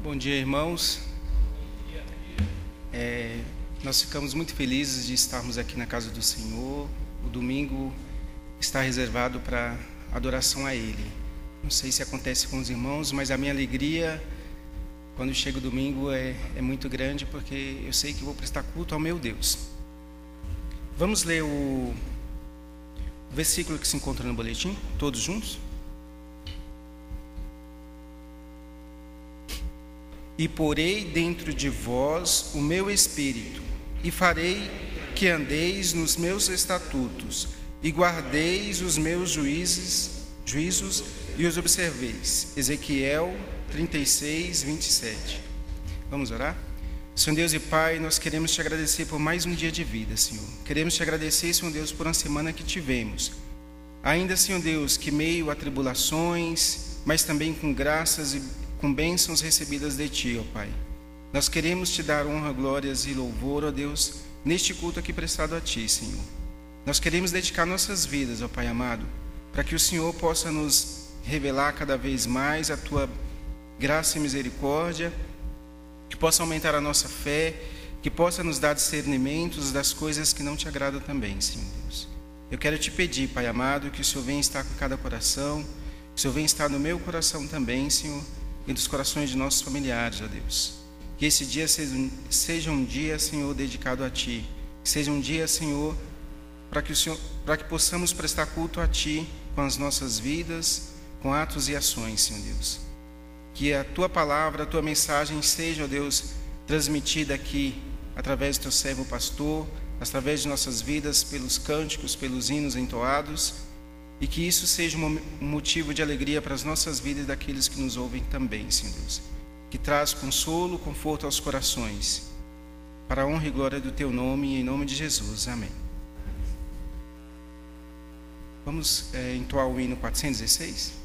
Bom dia, irmãos. Nós ficamos muito felizes de estarmos aqui na casa do Senhor. O domingo está reservado para adoração a Ele. Não sei se acontece com os irmãos, mas a minha alegria quando chega o domingo é muito grande, porque eu sei que vou prestar culto ao meu Deus. Vamos ler o versículo que se encontra no boletim, todos juntos? E porei dentro de vós o meu espírito, e farei que andeis nos meus estatutos, e guardeis os meus juízos e os observeis. Ezequiel 36, 27. Vamos orar? Senhor Deus e Pai, nós queremos te agradecer por mais um dia de vida, Senhor. Queremos te agradecer, Senhor Deus, por uma semana que tivemos. Ainda, Senhor Deus, que meio a tribulações, mas também com graças e com bênçãos recebidas de Ti, ó Pai. Nós queremos Te dar honra, glórias e louvor, ó Deus, neste culto aqui prestado a Ti, Senhor. Nós queremos dedicar nossas vidas, ó Pai amado, para que o Senhor possa nos revelar cada vez mais a Tua graça e misericórdia, que possa aumentar a nossa fé, que possa nos dar discernimentos das coisas que não Te agradam também, Senhor Deus. Eu quero Te pedir, Pai amado, que o Senhor venha estar com cada coração, que o Senhor venha estar no meu coração também, Senhor, e dos corações de nossos familiares, ó Deus. Que esse dia seja um dia, Senhor, dedicado a Ti. Que seja um dia, Senhor, para que possamos prestar culto a Ti com as nossas vidas, com atos e ações, Senhor Deus. Que a Tua palavra, a Tua mensagem seja, ó Deus, transmitida aqui através do Teu servo pastor, através de nossas vidas, pelos cânticos, pelos hinos entoados, e que isso seja um motivo de alegria para as nossas vidas e daqueles que nos ouvem também, Senhor Deus. Que traz consolo, conforto aos corações. Para a honra e glória do Teu nome, em nome de Jesus. Amém. Vamos entoar o hino 416?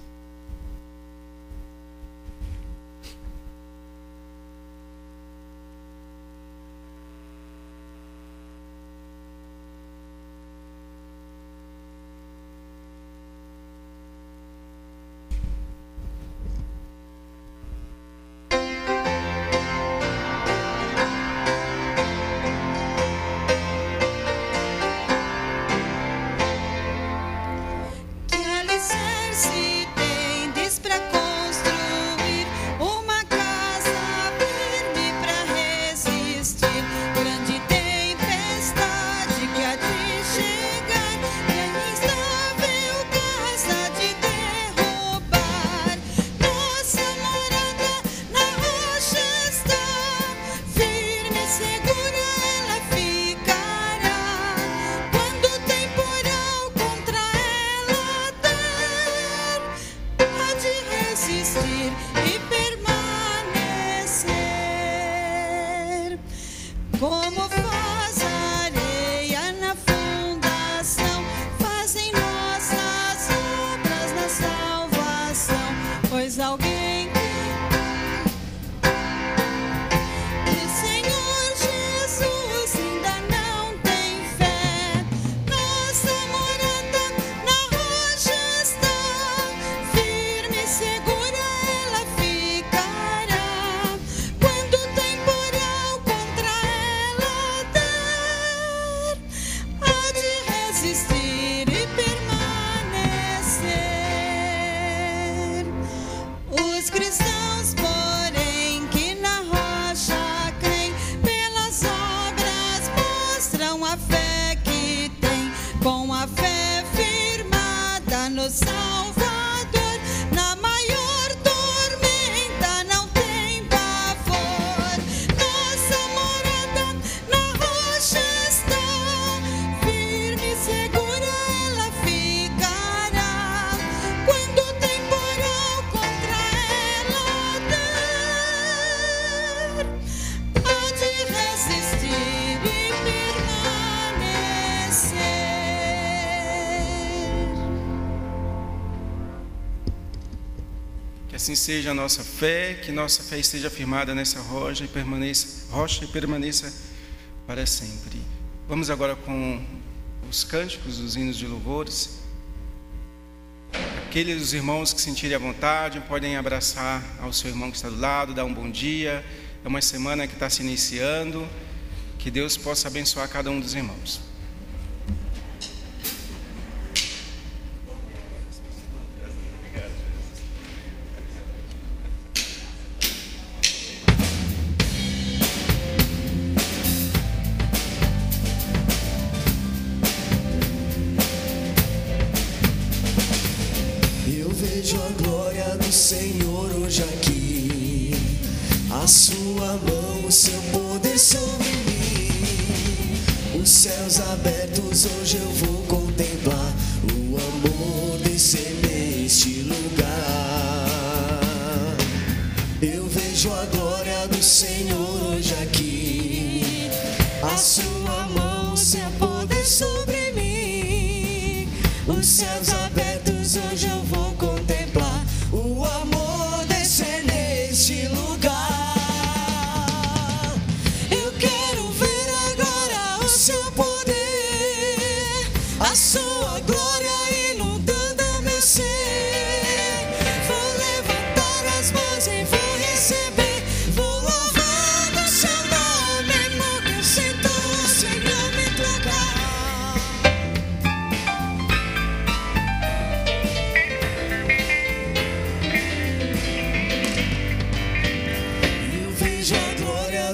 Assim seja a nossa fé, que nossa fé esteja firmada nessa rocha e permaneça para sempre. Vamos agora com os cânticos, os hinos de louvores. Aqueles irmãos que sentirem à vontade podem abraçar ao seu irmão que está do lado, dar um bom dia. É uma semana que está se iniciando. Que Deus possa abençoar cada um dos irmãos. Senhor, hoje aqui, a sua mão, o seu poder sobre mim. Os céus abertos, hoje eu vou contemplar o amor descer neste lugar. Eu vejo a glória do Senhor hoje aqui, a sua mão, o seu poder sobre mim. Os céus abertos, hoje eu vou contemplar o amor descer neste lugar. Eu quero ver agora o seu poder, a sua glória inundando meu ser. Vou levantar as mãos e vou receber. Vou louvar o seu nome, porque eu sinto o Senhor me tocar.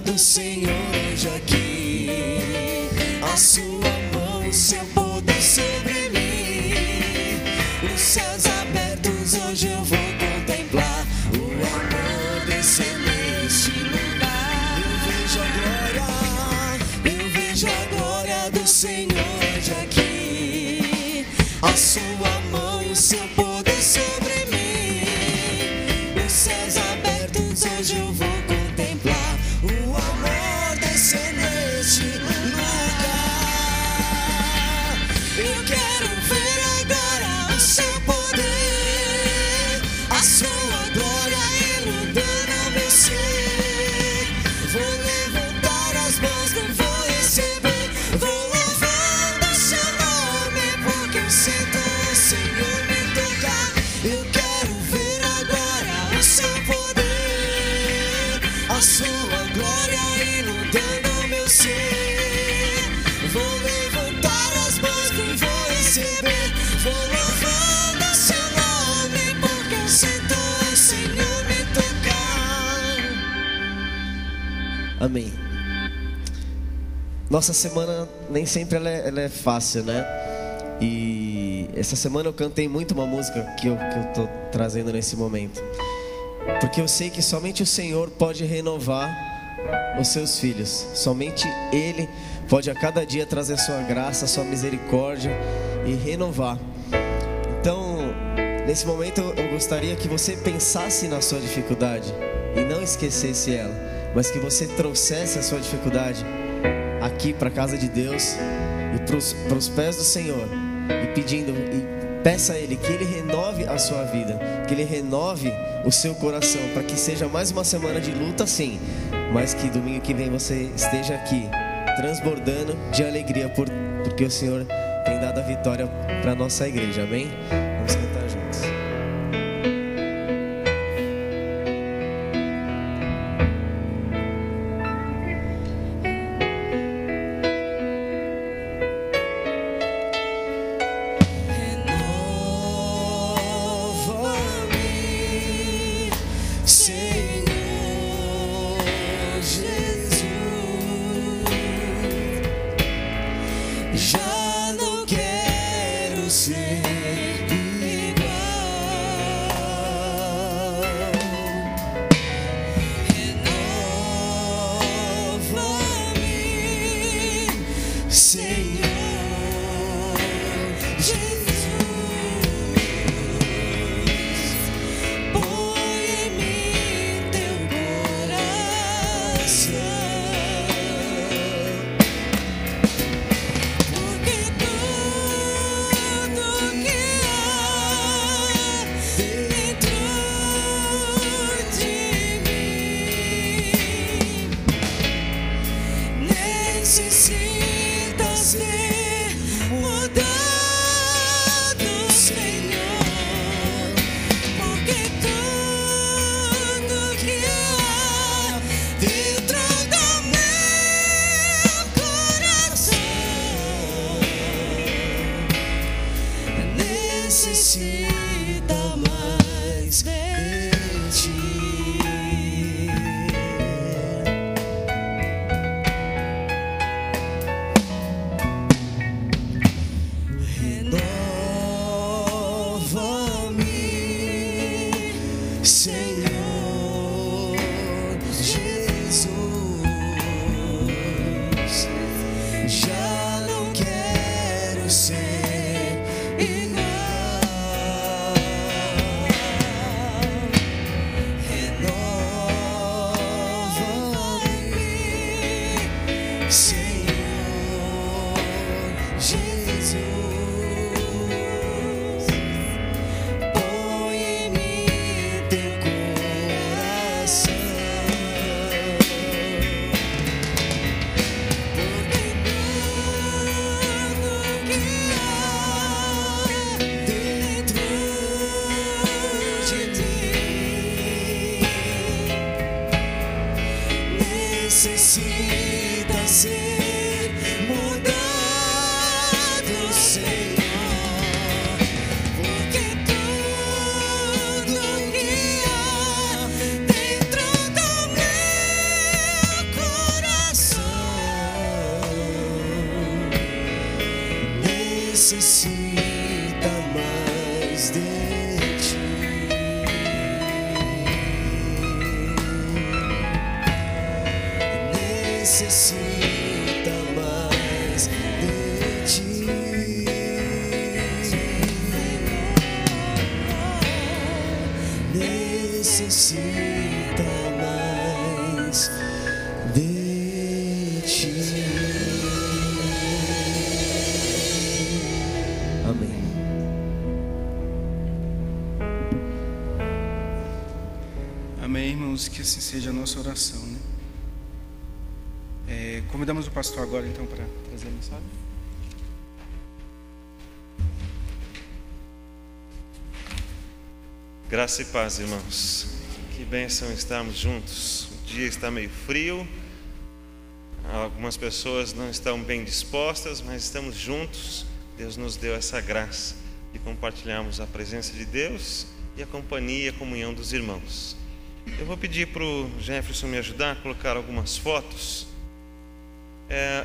Do Senhor hoje aqui, a sua mão, o seu poder sobre mim. Os céus abertos, hoje eu vou contemplar o amor descer neste lugar. Eu vejo a glória do Senhor hoje aqui, a sua mão e o seu poder sobre mim. Os céus abertos, hoje eu vou contemplar o amor descer neste lugar. Eu quero ver agora o seu poder, a sua glória inundando meu ser. Vou levantar as mãos, não vou receber. Vou louvando o seu nome, porque eu sinto o Senhor me tocar. Eu quero ver agora o seu poder, a sua glória inundando meu ser. Vou levantar as mãos que vou receber. Vou louvando o seu nome, porque eu sinto o Senhor me tocar. Amém. Nossa semana nem sempre ela é fácil, né? E essa semana eu cantei muito uma música que eu tô trazendo nesse momento, porque eu sei que somente o Senhor pode renovar os seus filhos. Somente Ele pode a cada dia trazer a sua graça, a sua misericórdia e renovar. Então, nesse momento eu gostaria que você pensasse na sua dificuldade e não esquecesse ela, mas que você trouxesse a sua dificuldade aqui para a casa de Deus e para os pés do Senhor, e pedindo, e peça a Ele que Ele renove a sua vida, que Ele renove o seu coração, para que seja mais uma semana de luta, sim, mas que domingo que vem você esteja aqui transbordando de alegria, porque o Senhor tem dado a vitória para a nossa igreja. Amém? Vamos cantar juntos. Já não quero ser igual. Renova-me, Senhor Jesus. Põe em mim teu coração. Necessitas necessita mais de ti. Renova-me, Senhor Jesus. Já não quero ser igual. Renova-me, Senhor Jesus. Põe em mim teu coração. Porque tudo que há dentro de mim necessita ser mudado, Senhor. Porque tudo que há dentro do meu coração necessita mais de ti. Necessita mais de ti. Necessita mais de ti. Amém. Amém, irmãos, que assim seja a nossa oração, né? Convidamos o pastor agora, então, para trazer a mensagem. Graça e paz, irmãos. Que bênção estarmos juntos. O dia está meio frio, algumas pessoas não estão bem dispostas, mas estamos juntos. Deus nos deu essa graça de compartilharmos a presença de Deus e a companhia e a comunhão dos irmãos. Eu vou pedir para o Jefferson me ajudar a colocar algumas fotos.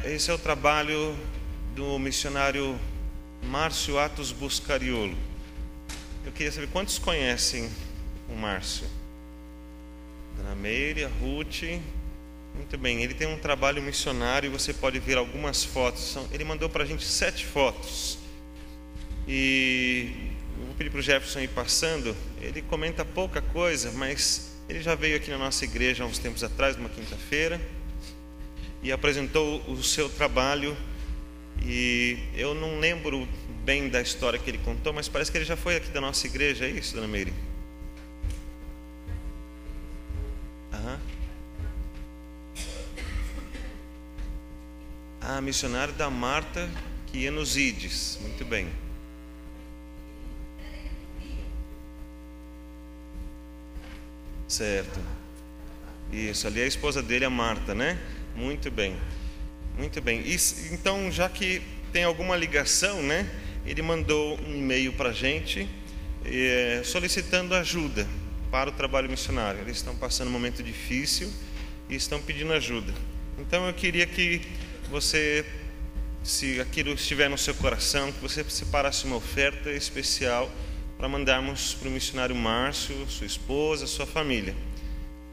Esse é o trabalho do missionário Márcio Atos Buscariolo. Eu queria saber quantos conhecem o Márcio. Dona Meire, a Ruth. Muito bem, ele tem um trabalho missionário e você pode ver algumas fotos. Ele mandou para a gente 7 fotos. E eu vou pedir para o Jefferson ir passando. Ele comenta pouca coisa, mas ele já veio aqui na nossa igreja há uns tempos atrás, numa quinta-feira, e apresentou o seu trabalho. E eu não lembro bem da história que ele contou, mas parece que ele já foi aqui da nossa igreja, é isso, Dona Meire? Missionário da Marta, que ia nos IDs. Muito bem. Certo. Isso, ali é a esposa dele, a Marta, né? Muito bem. Muito bem. Então, já que tem alguma ligação, né? Ele mandou um e-mail para a gente solicitando ajuda para o trabalho missionário. Eles estão passando um momento difícil e estão pedindo ajuda. Então, eu queria que você, se aquilo estiver no seu coração, que você separasse uma oferta especial para mandarmos para o missionário Márcio, sua esposa, sua família.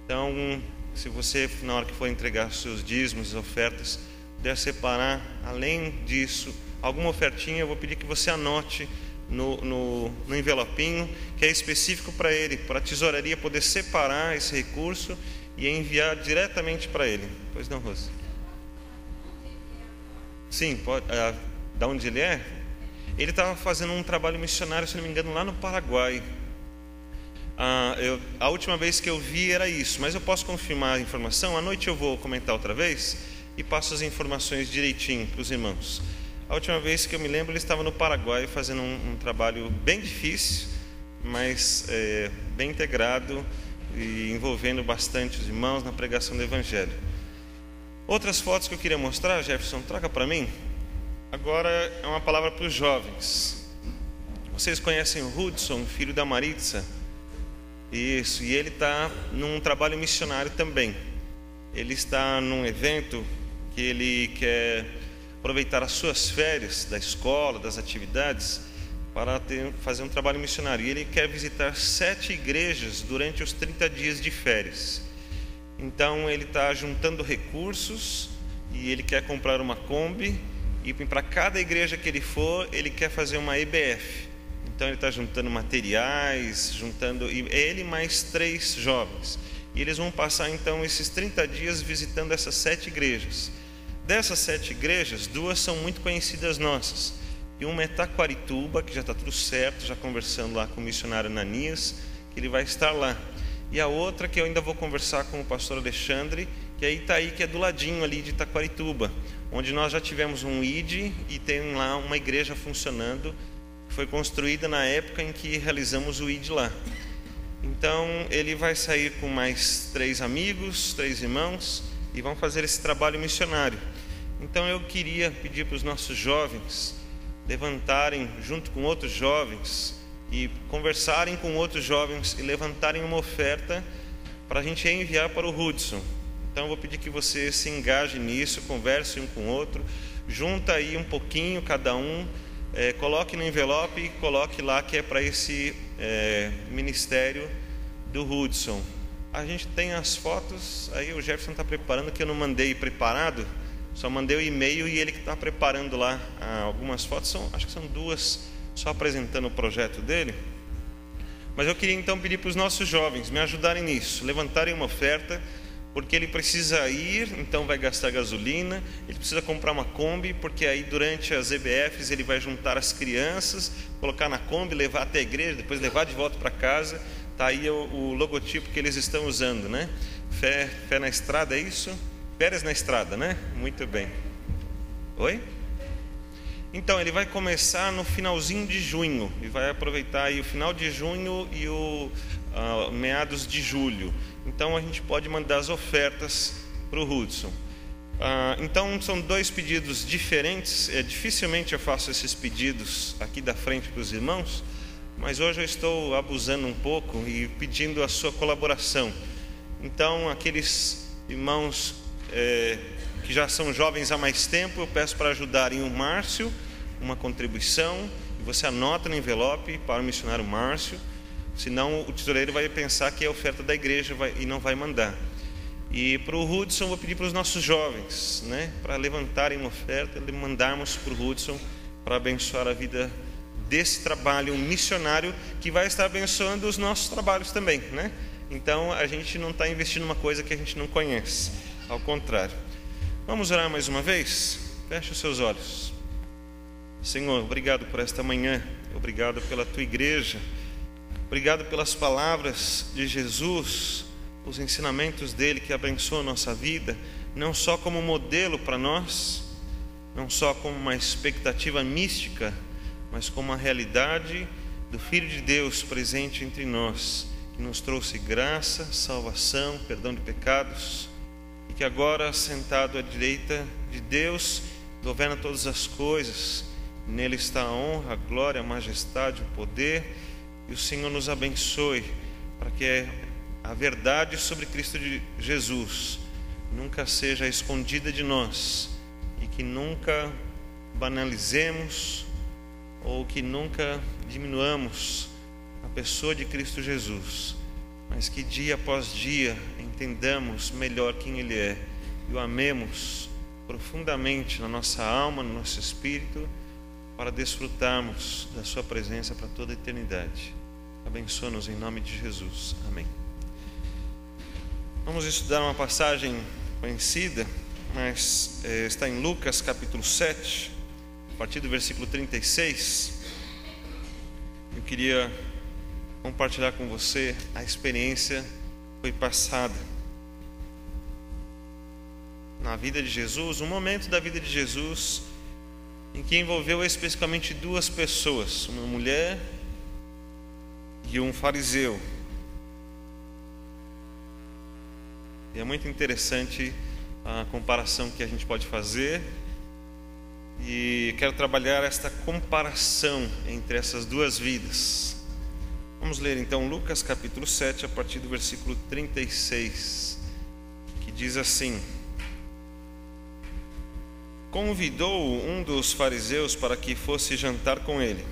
Então, se você, na hora que for entregar seus dízimos, ofertas, puder separar, além disso, alguma ofertinha, eu vou pedir que você anote no envelopinho, que é específico para ele, para a tesouraria poder separar esse recurso e enviar diretamente para ele. Pois não, Rosa? Sim, pode. Da onde ele é? Ele estava fazendo um trabalho missionário, se não me engano, lá no Paraguai. A última vez que eu vi era isso, mas eu posso confirmar a informação. À noite eu vou comentar outra vez e passo as informações direitinho para os irmãos. A última vez que eu me lembro, ele estava no Paraguai fazendo um trabalho bem difícil, mas bem integrado e envolvendo bastante os irmãos na pregação do Evangelho. Outras fotos que eu queria mostrar, Jefferson, traga para mim. Agora é uma palavra para os jovens. Vocês conhecem o Hudson, filho da Maritza? Isso, e ele está num trabalho missionário também. Ele está num evento que ele quer aproveitar as suas férias da escola, das atividades, para fazer um trabalho missionário. E ele quer visitar 7 igrejas durante os 30 dias de férias. Então ele está juntando recursos e ele quer comprar uma Kombi, e para cada igreja que ele for, ele quer fazer uma EBF. Então ele está juntando materiais, ele mais 3 jovens. E eles vão passar então esses 30 dias visitando essas 7 igrejas. Dessas 7 igrejas, 2 são muito conhecidas nossas. E uma é Taquarituba, que já está tudo certo, já conversando lá com o missionário Ananias, que ele vai estar lá. E a outra que eu ainda vou conversar com o pastor Alexandre, que é Itaí, que é do ladinho ali de Taquarituba, onde nós já tivemos um ID e tem lá uma igreja funcionando. Foi construída na época em que realizamos o ID lá. Então ele vai sair com mais 3 amigos, 3 irmãos, e vão fazer esse trabalho missionário. Então eu queria pedir para os nossos jovens levantarem junto com outros jovens e conversarem com outros jovens e levantarem uma oferta para a gente enviar para o Hudson. Então eu vou pedir que você se engaje nisso, converse um com o outro, junta aí um pouquinho cada um, coloque no envelope e coloque lá que é para esse ministério do Hudson. A gente tem as fotos, aí o Jefferson está preparando, que eu não mandei preparado, só mandei o e-mail e ele que está preparando lá algumas fotos, acho que são 2, só apresentando o projeto dele. Mas eu queria então pedir para os nossos jovens me ajudarem nisso, levantarem uma oferta, porque ele precisa ir, então vai gastar gasolina, ele precisa comprar uma Kombi, porque aí durante as EBFs ele vai juntar as crianças, colocar na Kombi, levar até a igreja, depois levar de volta para casa. Está aí o logotipo que eles estão usando, né? Fé na estrada, é isso? Férias na estrada, né? Muito bem. Oi? Então, ele vai começar no finalzinho de junho, e vai aproveitar aí o final de junho e o meados de julho. Então a gente pode mandar as ofertas para o Hudson. Então são 2 pedidos diferentes. Dificilmente eu faço esses pedidos aqui da frente para os irmãos, mas hoje eu estou abusando um pouco e pedindo a sua colaboração. Então aqueles irmãos que já são jovens há mais tempo, eu peço para ajudarem o Márcio, uma contribuição, e você anota no envelope para o missionário Márcio. Senão o tesoureiro vai pensar que é oferta da igreja e não vai mandar. E para o Hudson, eu vou pedir para os nossos jovens, né, para levantarem uma oferta e mandarmos para o Hudson para abençoar a vida desse trabalho missionário que vai estar abençoando os nossos trabalhos também, né? Então a gente não está investindo numa coisa que a gente não conhece, ao contrário. Vamos orar mais uma vez? Feche os seus olhos. Senhor, obrigado por esta manhã, obrigado pela tua igreja. Obrigado pelas palavras de Jesus, os ensinamentos dele que abençoam a nossa vida, não só como modelo para nós, não só como uma expectativa mística, mas como a realidade do Filho de Deus presente entre nós, que nos trouxe graça, salvação, perdão de pecados, e que agora, sentado à direita de Deus, governa todas as coisas. Nele está a honra, a glória, a majestade, o poder. E o Senhor nos abençoe para que a verdade sobre Cristo Jesus nunca seja escondida de nós, e que nunca banalizemos ou que nunca diminuamos a pessoa de Cristo Jesus, mas que dia após dia entendamos melhor quem Ele é e o amemos profundamente na nossa alma, no nosso espírito, para desfrutarmos da sua presença para toda a eternidade. Abençoa-nos em nome de Jesus. Amém. Vamos estudar uma passagem conhecida, mas está em Lucas capítulo 7, a partir do versículo 36. Eu queria compartilhar com você a experiência que foi passada na vida de Jesus, um momento da vida de Jesus em que envolveu especificamente 2 pessoas, uma mulher e um fariseu. E é muito interessante a comparação que a gente pode fazer, E quero trabalhar esta comparação entre essas duas vidas. Vamos ler então Lucas capítulo 7, a partir do versículo 36, que diz assim: Convidou um dos fariseus para que fosse jantar com ele.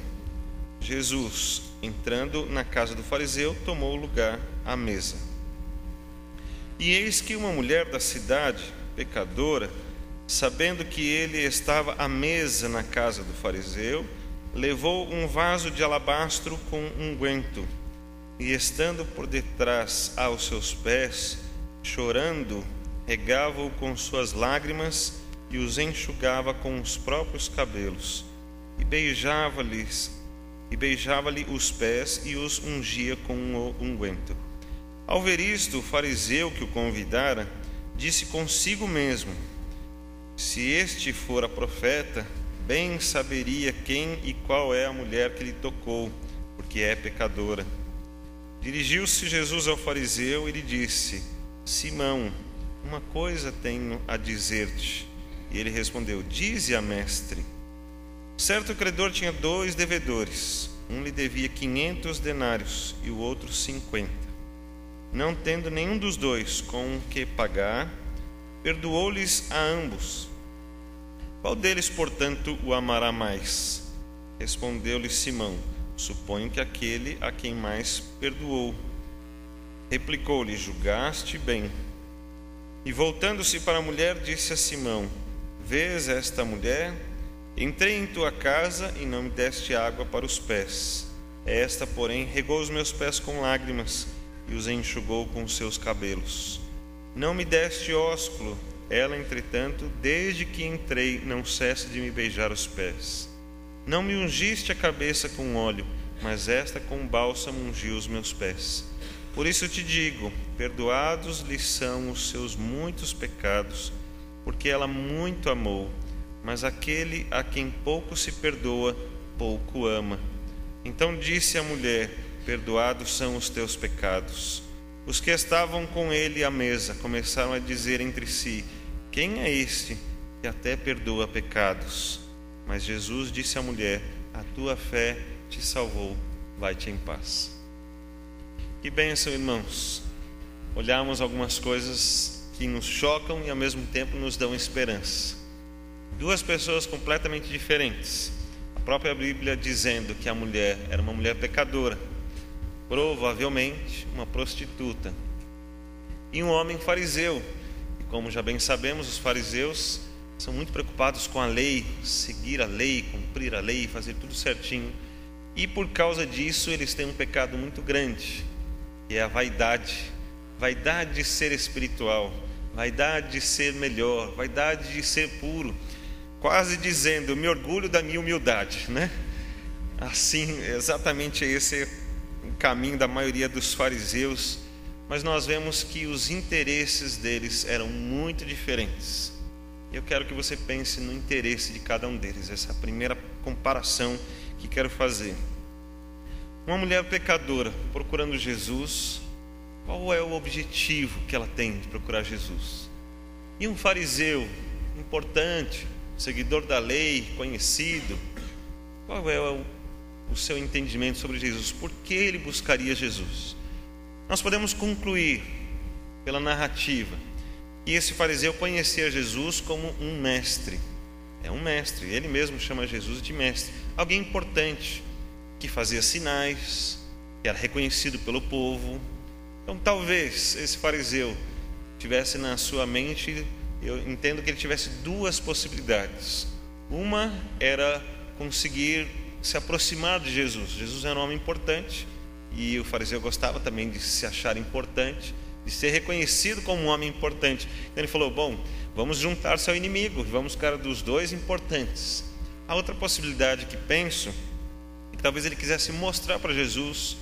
Jesus, entrando na casa do fariseu, tomou lugar à mesa. E eis que uma mulher da cidade, pecadora, sabendo que ele estava à mesa na casa do fariseu, levou um vaso de alabastro com unguento, e estando por detrás aos seus pés, chorando, regava-o com suas lágrimas e os enxugava com os próprios cabelos, e beijava-lhe os pés e os ungia com o unguento. Ao ver isto, o fariseu que o convidara disse consigo mesmo: se este fora profeta, bem saberia quem e qual é a mulher que lhe tocou, porque é pecadora. Dirigiu-se Jesus ao fariseu e lhe disse: Simão, uma coisa tenho a dizer-te. E ele respondeu: dize-a, mestre. Certo credor tinha 2 devedores. Um lhe devia 500 denários e o outro 50. Não tendo nenhum dos dois com o que pagar, perdoou-lhes a ambos. Qual deles, portanto, o amará mais? Respondeu-lhe Simão: suponho que aquele a quem mais perdoou. Replicou-lhe: julgaste bem. E voltando-se para a mulher, disse a Simão: vês esta mulher? Entrei em tua casa e não me deste água para os pés. Esta, porém, regou os meus pés com lágrimas e os enxugou com os seus cabelos. Não me deste ósculo. Ela, entretanto, desde que entrei, não cessa de me beijar os pés. Não me ungiste a cabeça com óleo, mas esta com bálsamo ungiu os meus pés. Por isso te digo, perdoados lhe são os seus muitos pecados, porque ela muito amou. Mas aquele a quem pouco se perdoa, pouco ama. Então disse a mulher: perdoados são os teus pecados. Os que estavam com ele à mesa começaram a dizer entre si: quem é este que até perdoa pecados? Mas Jesus disse à mulher: a tua fé te salvou, vai-te em paz. Que bênção, irmãos, olharmos algumas coisas que nos chocam e ao mesmo tempo nos dão esperança. 2 pessoas completamente diferentes. A própria Bíblia dizendo que a mulher era uma mulher pecadora, provavelmente uma prostituta, e um homem fariseu. E como já bem sabemos, os fariseus são muito preocupados com a lei, seguir a lei, cumprir a lei, fazer tudo certinho. E por causa disso eles têm um pecado muito grande, que é a vaidade. Vaidade de ser espiritual, vaidade de ser melhor, vaidade de ser puro. Quase dizendo: eu me orgulho da minha humildade, né? Assim, exatamente esse é o caminho da maioria dos fariseus. Mas nós vemos que os interesses deles eram muito diferentes. Eu quero que você pense no interesse de cada um deles. Essa é a primeira comparação que quero fazer. Uma mulher pecadora procurando Jesus, qual é o objetivo que ela tem de procurar Jesus? E um fariseu importante, seguidor da lei, conhecido, qual é o seu entendimento sobre Jesus? Por que ele buscaria Jesus? Nós podemos concluir pela narrativa que esse fariseu conhecia Jesus como um mestre. É um mestre, ele mesmo chama Jesus de mestre. Alguém importante, que fazia sinais, que era reconhecido pelo povo. Então talvez esse fariseu tivesse na sua mente, eu entendo que ele tivesse 2 possibilidades. Uma era conseguir se aproximar de Jesus. Jesus era um homem importante e o fariseu gostava também de se achar importante, de ser reconhecido como um homem importante. Então ele falou: bom, vamos juntar-se ao inimigo, vamos ficar dos 2 importantes. A outra possibilidade que penso é que talvez ele quisesse mostrar para Jesus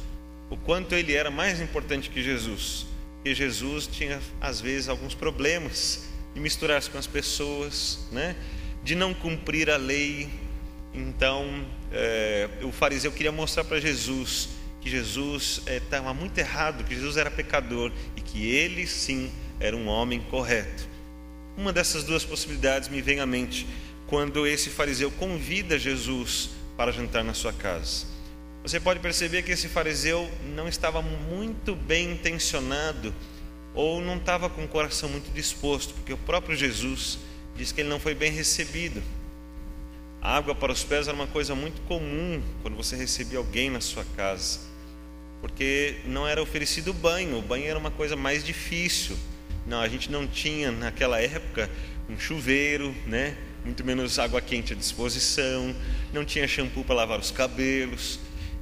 o quanto ele era mais importante que Jesus. E Jesus tinha às vezes alguns problemas de misturar-se com as pessoas, né? De não cumprir a lei. Então o fariseu queria mostrar para Jesus que Jesus estava muito errado, que Jesus era pecador e que ele sim era um homem correto. Uma dessas 2 possibilidades me vem à mente. quando esse fariseu convida Jesus para jantar na sua casa. Você pode perceber que esse fariseu não estava muito bem intencionado, ou não estava com o coração muito disposto, porque o próprio Jesus diz que ele não foi bem recebido. A água para os pés era uma coisa muito comum quando você recebia alguém na sua casa, porque não era oferecido banho. O banho era uma coisa mais difícil. Não, a gente não tinha naquela época um chuveiro, né? Muito menos água quente à disposição, não tinha shampoo para lavar os cabelos,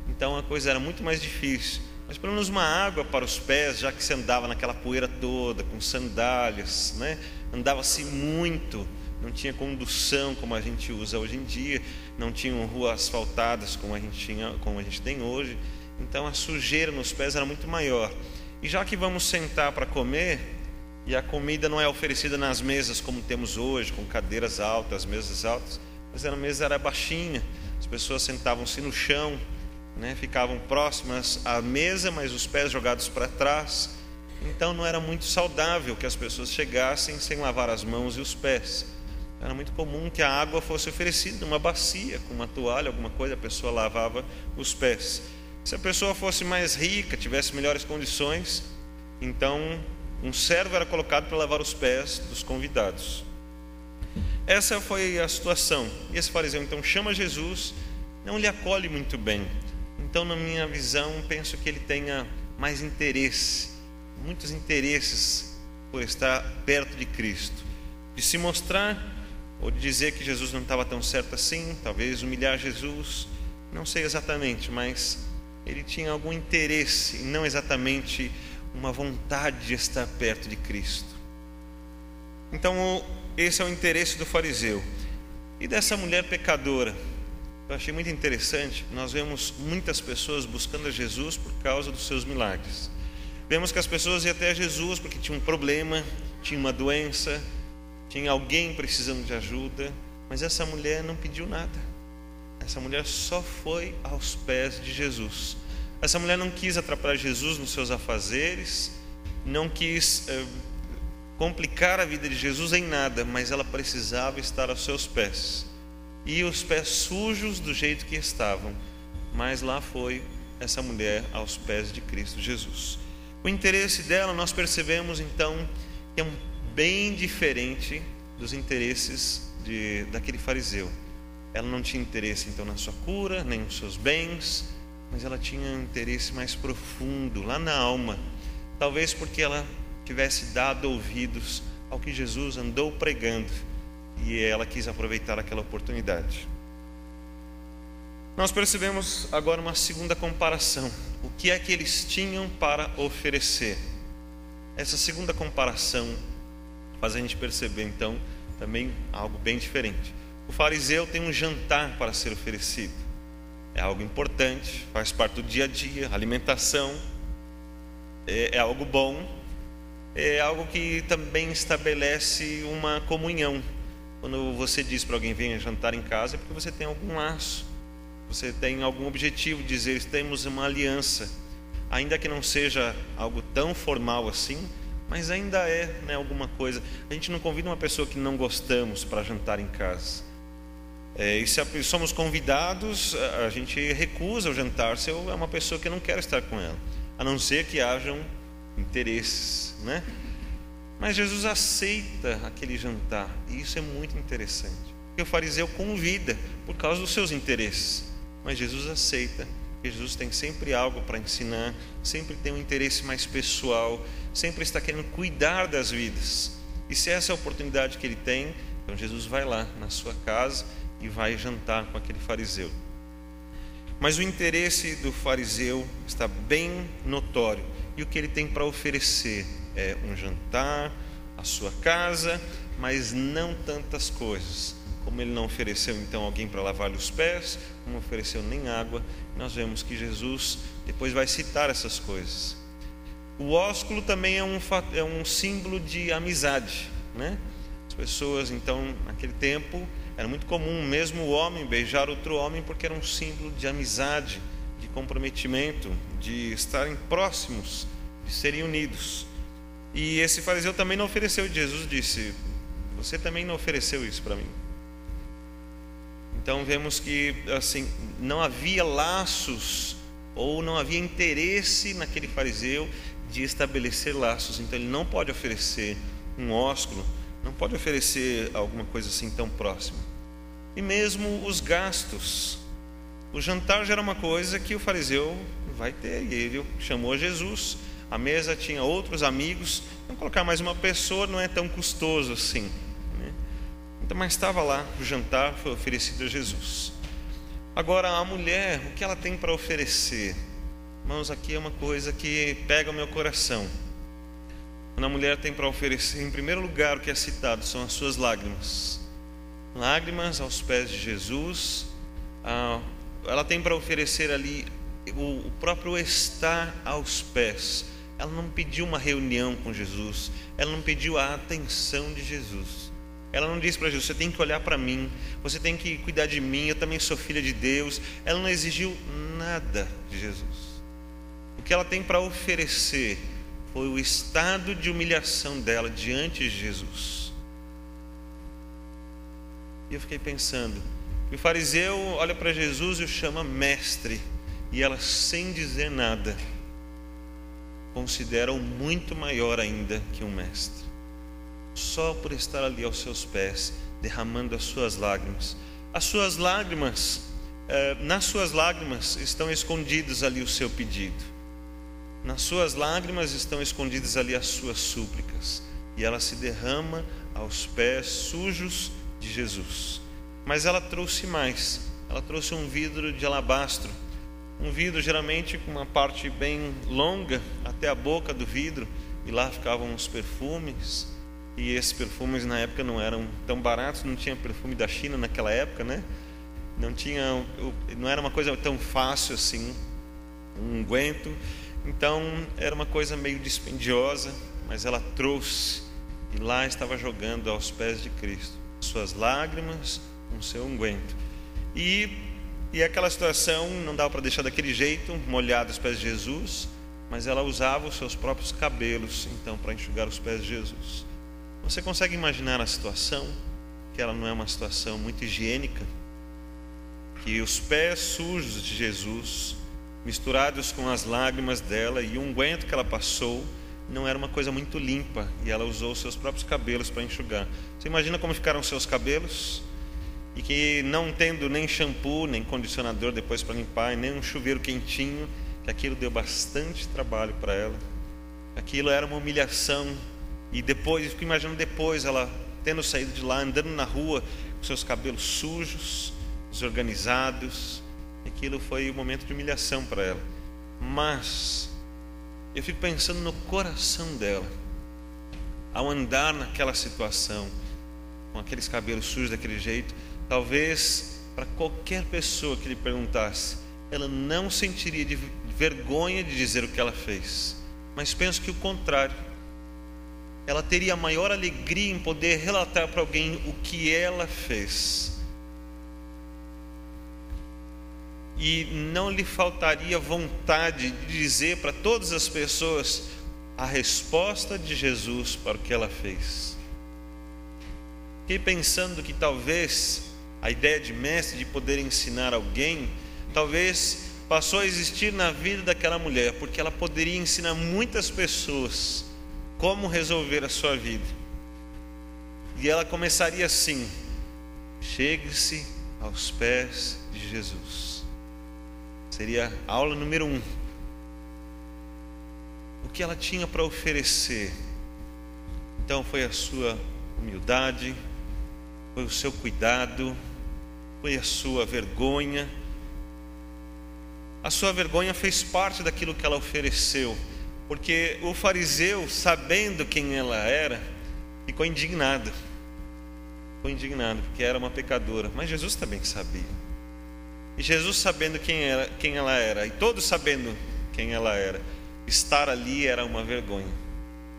então a coisa era muito mais difícil. Mas pelo menos uma água para os pés, já que você andava naquela poeira toda, com sandálias, né? Andava-se muito, não tinha condução como a gente usa hoje em dia, não tinham ruas asfaltadas como a gente tem hoje, então a sujeira nos pés era muito maior. E já que vamos sentar para comer, e a comida não é oferecida nas mesas como temos hoje, com cadeiras altas, mesas altas, mas a mesa era baixinha, as pessoas sentavam-se no chão, né? Ficavam próximas à mesa, mas os pés jogados para trás. Então não era muito saudável que as pessoas chegassem sem lavar as mãos e os pés. Era muito comum que a água fosse oferecida numa bacia, com uma toalha, alguma coisa, a pessoa lavava os pés. Se a pessoa fosse mais rica, tivesse melhores condições, então um servo era colocado para lavar os pés dos convidados. Essa foi a situação. E esse fariseu então chama Jesus, não lhe acolhe muito bem. Então, na minha visão, penso que ele tenha mais interesse, muitos interesses por estar perto de Cristo, de se mostrar, ou de dizer que Jesus não estava tão certo assim, talvez humilhar Jesus, não sei exatamente, mas ele tinha algum interesse e não exatamente uma vontade de estar perto de Cristo. Então, esse é o interesse do fariseu. E dessa mulher pecadora, eu achei muito interessante. Nós vemos muitas pessoas buscando a Jesus por causa dos seus milagres. Vemos que as pessoas iam até Jesus porque tinham um problema, tinha uma doença, tinha alguém precisando de ajuda, mas essa mulher não pediu nada. Essa mulher só foi aos pés de Jesus. Essa mulher não quis atrapalhar Jesus nos seus afazeres, não quis complicar a vida de Jesus em nada, mas ela precisava estar aos seus pés. E os pés sujos do jeito que estavam, mas lá foi essa mulher aos pés de Cristo Jesus. O interesse dela, nós percebemos então que é bem diferente dos interesses daquele fariseu. Ela não tinha interesse então na sua cura, nem nos seus bens, mas ela tinha um interesse mais profundo, lá na alma. Talvez porque ela tivesse dado ouvidos ao que Jesus andou pregando, e ela quis aproveitar aquela oportunidade. Nós percebemos agora uma segunda comparação. O que é que eles tinham para oferecer? Essa segunda comparação faz a gente perceber então também algo bem diferente. O fariseu tem um jantar para ser oferecido. É algo importante, faz parte do dia a dia, alimentação, é algo bom, é algo que também estabelece uma comunhão. Quando você diz para alguém venha jantar em casa, é porque você tem algum laço, você tem algum objetivo de dizer temos uma aliança, ainda que não seja algo tão formal assim, mas ainda é, né, alguma coisa. A gente não convida uma pessoa que não gostamos para jantar em casa. E se somos convidados, a gente recusa o jantar se é uma pessoa que eu não quero estar com ela, a não ser que hajam interesses, né? Mas Jesus aceita aquele jantar, e isso é muito interessante, porque o fariseu convida por causa dos seus interesses, mas Jesus aceita, porque Jesus tem sempre algo para ensinar, sempre tem um interesse mais pessoal, sempre está querendo cuidar das vidas. E se essa é a oportunidade que ele tem, então Jesus vai lá na sua casa e vai jantar com aquele fariseu. Mas o interesse do fariseu está bem notório, e o que ele tem para oferecer é um jantar, a sua casa, mas não tantas coisas. Como ele não ofereceu então alguém para lavar-lhe os pés, não ofereceu nem água, nós vemos que Jesus depois vai citar essas coisas. O ósculo também é um símbolo de amizade, né? As pessoas então naquele tempo era muito comum mesmo o homem beijar outro homem, porque era um símbolo de amizade, de comprometimento, de estarem próximos, de serem unidos. E esse fariseu também não ofereceu. Jesus disse: você também não ofereceu isso para mim. Então vemos que assim não havia laços ou não havia interesse naquele fariseu de estabelecer laços. Então ele não pode oferecer um ósculo, não pode oferecer alguma coisa assim tão próxima. E mesmo os gastos, o jantar já era uma coisa que o fariseu vai ter, e ele chamou Jesus. A mesa tinha outros amigos, então colocar mais uma pessoa não é tão custoso assim, né? Então, mas estava lá, o jantar foi oferecido a Jesus. Agora a mulher, o que ela tem para oferecer? Irmãos, aqui é uma coisa que pega o meu coração. Quando a mulher tem para oferecer, em primeiro lugar, o que é citado são as suas lágrimas. Lágrimas aos pés de Jesus. Ela tem para oferecer ali o próprio estar aos pés. Ela não pediu uma reunião com Jesus, ela não pediu a atenção de Jesus. Ela não disse para Jesus: você tem que olhar para mim, você tem que cuidar de mim, eu também sou filha de Deus. Ela não exigiu nada de Jesus. O que ela tem para oferecer foi o estado de humilhação dela diante de Jesus. E eu fiquei pensando, o fariseu olha para Jesus e o chama mestre, e ela, sem dizer nada, considera-o muito maior ainda que um mestre, só por estar ali aos seus pés, derramando as suas lágrimas. As suas lágrimas, nas suas lágrimas estão escondidos ali o seu pedido. Nas suas lágrimas estão escondidas ali as suas súplicas, e ela se derrama aos pés sujos de Jesus. Mas ela trouxe mais. Ela trouxe um vidro de alabastro, um vidro geralmente com uma parte bem longa até a boca do vidro, e lá ficavam os perfumes. E esses perfumes na época não eram tão baratos, não tinha perfume da China naquela época, né? Não era uma coisa tão fácil assim, um unguento. Então era uma coisa meio dispendiosa, mas ela trouxe, e lá estava jogando aos pés de Cristo suas lágrimas, com seu unguento. E aquela situação não dava para deixar daquele jeito, molhado os pés de Jesus, mas ela usava os seus próprios cabelos então para enxugar os pés de Jesus. Você consegue imaginar a situação? Que ela não é uma situação muito higiênica, que os pés sujos de Jesus, misturados com as lágrimas dela e o unguento que ela passou, não era uma coisa muito limpa, e ela usou os seus próprios cabelos para enxugar. Você imagina como ficaram os seus cabelos? E que não tendo nem shampoo, nem condicionador depois para limpar, e nem um chuveiro quentinho, que aquilo deu bastante trabalho para ela. Aquilo era uma humilhação. E depois, fico imaginando depois ela tendo saído de lá, andando na rua com seus cabelos sujos, desorganizados. Aquilo foi um momento de humilhação para ela. Mas eu fico pensando no coração dela, ao andar naquela situação, com aqueles cabelos sujos daquele jeito. Talvez para qualquer pessoa que lhe perguntasse, ela não sentiria de vergonha de dizer o que ela fez, mas penso que o contrário, ela teria a maior alegria em poder relatar para alguém o que ela fez, e não lhe faltaria vontade de dizer para todas as pessoas a resposta de Jesus para o que ela fez. Fiquei pensando que talvez a ideia de mestre, de poder ensinar alguém, talvez passou a existir na vida daquela mulher, porque ela poderia ensinar muitas pessoas como resolver a sua vida. E ela começaria assim: chegue-se aos pés de Jesus. Seria a aula número 1. O que ela tinha para oferecer? Então foi a sua humildade, foi o seu cuidado, foi a sua vergonha. A sua vergonha fez parte daquilo que ela ofereceu, porque o fariseu, sabendo quem ela era, ficou indignado. Ficou indignado porque era uma pecadora, mas Jesus também sabia. E Jesus, sabendo quem ela era, e todos sabendo quem ela era, estar ali era uma vergonha.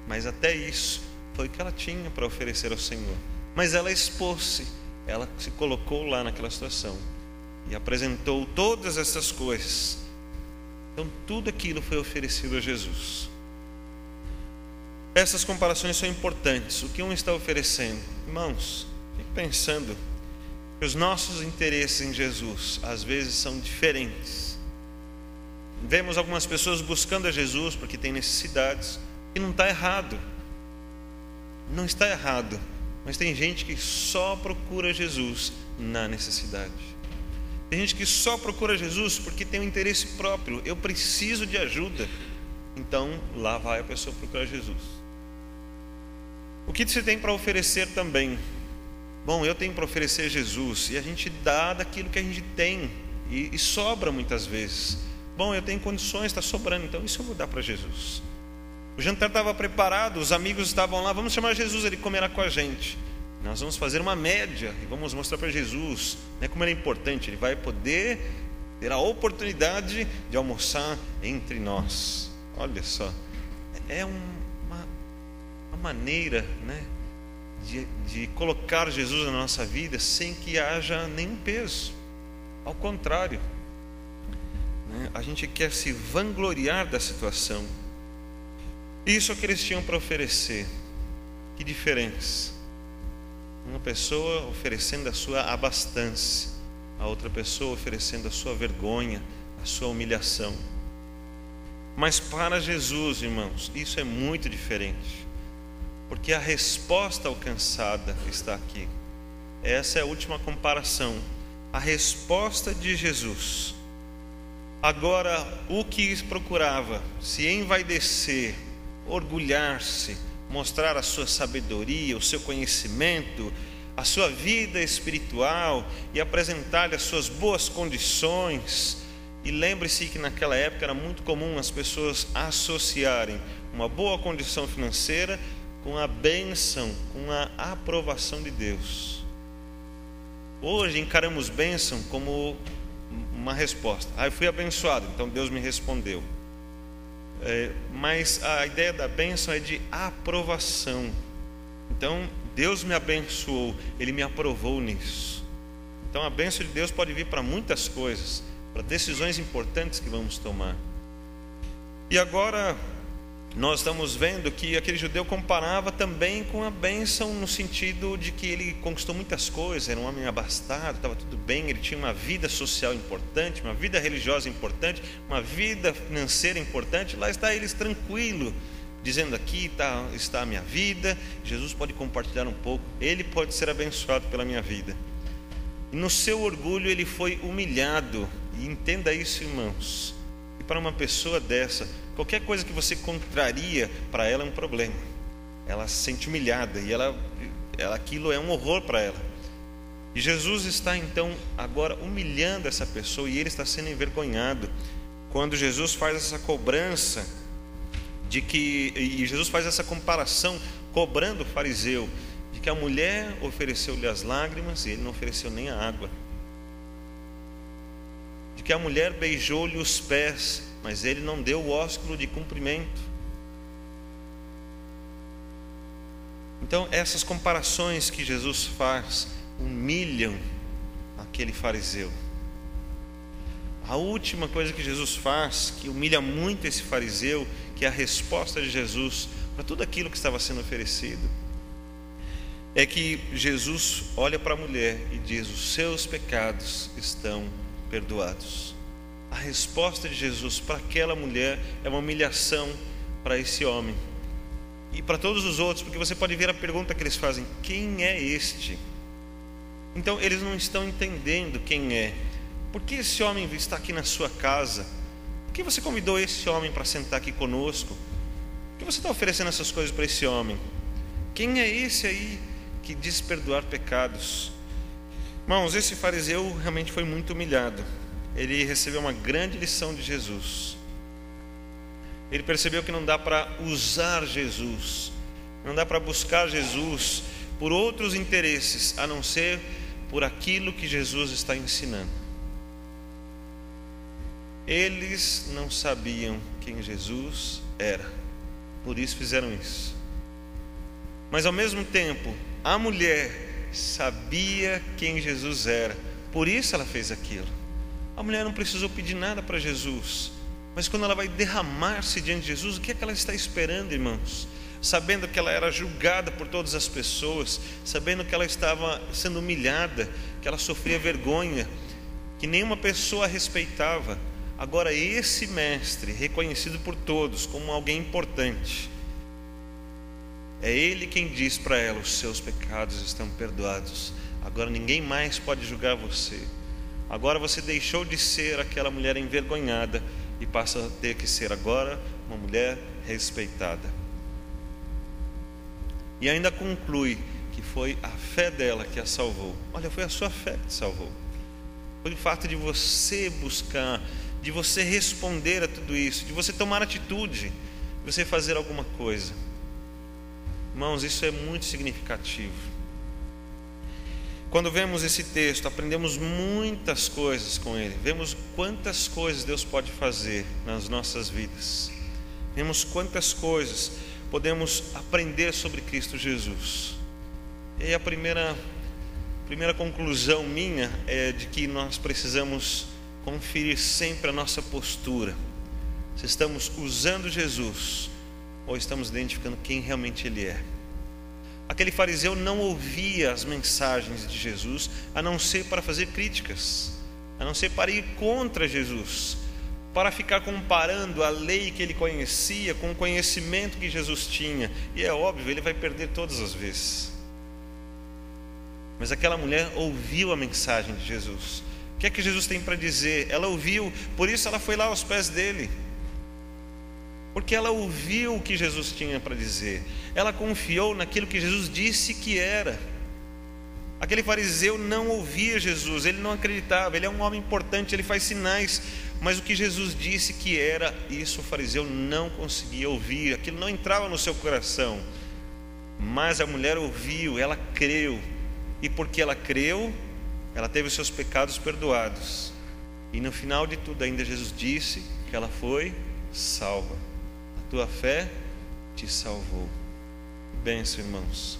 Mas até isso foi o que ela tinha para oferecer ao Senhor. Mas ela expôs-se, ela se colocou lá naquela situação e apresentou todas essas coisas. Então tudo aquilo foi oferecido a Jesus. Essas comparações são importantes. O que um está oferecendo? Irmãos, fique pensando. que os nossos interesses em Jesus às vezes são diferentes. Vemos algumas pessoas buscando a Jesus porque tem necessidades, e não está errado. Não está errado, mas tem gente que só procura Jesus na necessidade. Tem gente que só procura Jesus porque tem um interesse próprio. Eu preciso de ajuda. Então lá vai a pessoa procurar Jesus. O que você tem para oferecer também? Bom, eu tenho para oferecer Jesus, e a gente dá daquilo que a gente tem, e sobra muitas vezes. Bom, eu tenho condições, está sobrando, então isso eu vou dar para Jesus. O jantar estava preparado, os amigos estavam lá, vamos chamar Jesus, ele comerá com a gente. Nós vamos fazer uma média e vamos mostrar para Jesus, né, como ele é importante. Ele vai poder ter a oportunidade de almoçar entre nós. Olha só, é uma maneira, né, de colocar Jesus na nossa vida sem que haja nenhum peso. Ao contrário, né, a gente quer se vangloriar da situação. Isso é o que eles tinham para oferecer. Que diferença! Uma pessoa oferecendo a sua abastança, a outra pessoa oferecendo a sua vergonha, a sua humilhação. Mas para Jesus, irmãos, isso é muito diferente, porque a resposta alcançada está aqui. Essa é a última comparação. A resposta de Jesus. Agora, o que procurava se envaidecer, orgulhar-se, mostrar a sua sabedoria, o seu conhecimento, a sua vida espiritual e apresentar-lhe as suas boas condições. E lembre-se que naquela época era muito comum as pessoas associarem uma boa condição financeira com a bênção, com a aprovação de Deus. Hoje encaramos bênção como uma resposta. Eu fui abençoado, então Deus me respondeu. Mas a ideia da bênção é de aprovação. Então Deus me abençoou, Ele me aprovou nisso. Então a bênção de Deus pode vir para muitas coisas, para decisões importantes que vamos tomar. E agora nós estamos vendo que aquele judeu comparava também com a bênção, no sentido de que ele conquistou muitas coisas, era um homem abastado, estava tudo bem, ele tinha uma vida social importante, uma vida religiosa importante, uma vida financeira importante. Lá está eles tranquilo, dizendo: aqui está a minha vida, Jesus pode compartilhar um pouco, ele pode ser abençoado pela minha vida. E no seu orgulho ele foi humilhado. E entenda isso, irmãos, e para uma pessoa dessa, qualquer coisa que você contraria para ela é um problema. Ela se sente humilhada e aquilo é um horror para ela. E Jesus está então agora humilhando essa pessoa, e ele está sendo envergonhado quando Jesus faz essa cobrança e Jesus faz essa comparação, cobrando o fariseu de que a mulher ofereceu-lhe as lágrimas e ele não ofereceu nem a água, de que a mulher beijou-lhe os pés, mas ele não deu o ósculo de cumprimento. Então essas comparações que Jesus faz humilham aquele fariseu. A última coisa que Jesus faz, que humilha muito esse fariseu, que é a resposta de Jesus para tudo aquilo que estava sendo oferecido, é que Jesus olha para a mulher e diz: os seus pecados estão perdoados. A resposta de Jesus para aquela mulher é uma humilhação para esse homem e para todos os outros, porque você pode ver a pergunta que eles fazem: quem é este? Então eles não estão entendendo quem é. Por que esse homem está aqui na sua casa? Por que você convidou esse homem para sentar aqui conosco? Por que você está oferecendo essas coisas para esse homem? Quem é esse aí que diz perdoar pecados? Irmãos, esse fariseu realmente foi muito humilhado. Ele recebeu uma grande lição de Jesus. Ele percebeu que não dá para usar Jesus, não dá para buscar Jesus por outros interesses, a não ser por aquilo que Jesus está ensinando. Eles não sabiam quem Jesus era, por isso fizeram isso. Mas ao mesmo tempo, a mulher sabia quem Jesus era, por isso ela fez aquilo. A mulher não precisou pedir nada para Jesus, mas quando ela vai derramar-se diante de Jesus, o que é que ela está esperando, irmãos? sabendo que ela era julgada por todas as pessoas, sabendo que ela estava sendo humilhada, que ela sofria vergonha, que nenhuma pessoa a respeitava. Agora esse mestre, reconhecido por todos como alguém importante, é ele quem diz para ela: os seus pecados estão perdoados. Agora ninguém mais pode julgar você. Agora você deixou de ser aquela mulher envergonhada e passa a ter que ser agora uma mulher respeitada. E ainda conclui que foi a fé dela que a salvou. Olha, foi a sua fé que salvou. Foi o fato de você buscar, de você responder a tudo isso, de você tomar atitude, de você fazer alguma coisa. Irmãos, isso é muito significativo. Quando vemos esse texto, aprendemos muitas coisas com ele. Vemos quantas coisas Deus pode fazer nas nossas vidas. Vemos quantas coisas podemos aprender sobre Cristo Jesus. E a primeira conclusão minha é de que nós precisamos conferir sempre a nossa postura. Se estamos usando Jesus ou estamos identificando quem realmente Ele é. Aquele fariseu não ouvia as mensagens de Jesus, a não ser para fazer críticas, a não ser para ir contra Jesus, para ficar comparando a lei que ele conhecia com o conhecimento que Jesus tinha. E é óbvio, ele vai perder todas as vezes. Mas aquela mulher ouviu a mensagem de Jesus. O que é que Jesus tem para dizer? Ela ouviu, por isso ela foi lá aos pés dele. Porque ela ouviu o que Jesus tinha para dizer. Ela confiou naquilo que Jesus disse que era. Aquele fariseu não ouvia Jesus, ele não acreditava. Ele é um homem importante, ele faz sinais, mas o que Jesus disse que era, isso o fariseu não conseguia ouvir. Aquilo não entrava no seu coração. Mas a mulher ouviu, ela creu. E porque ela creu, ela teve os seus pecados perdoados. E no final de tudo ainda Jesus disse que ela foi salva. A tua fé te salvou. Bênção, irmãos.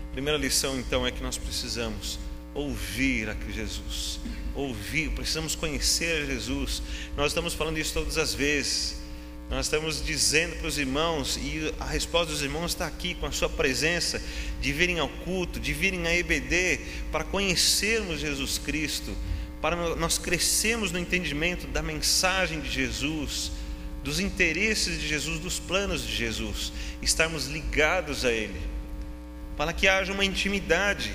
A primeira lição então é que nós precisamos ouvir a Jesus. Ouvir, precisamos conhecer Jesus. Nós estamos falando isso todas as vezes. Nós estamos dizendo para os irmãos, e a resposta dos irmãos está aqui com a sua presença, de virem ao culto, de virem à EBD, para conhecermos Jesus Cristo, para nós crescermos no entendimento da mensagem de Jesus, dos interesses de Jesus, dos planos de Jesus, estarmos ligados a Ele, para que haja uma intimidade.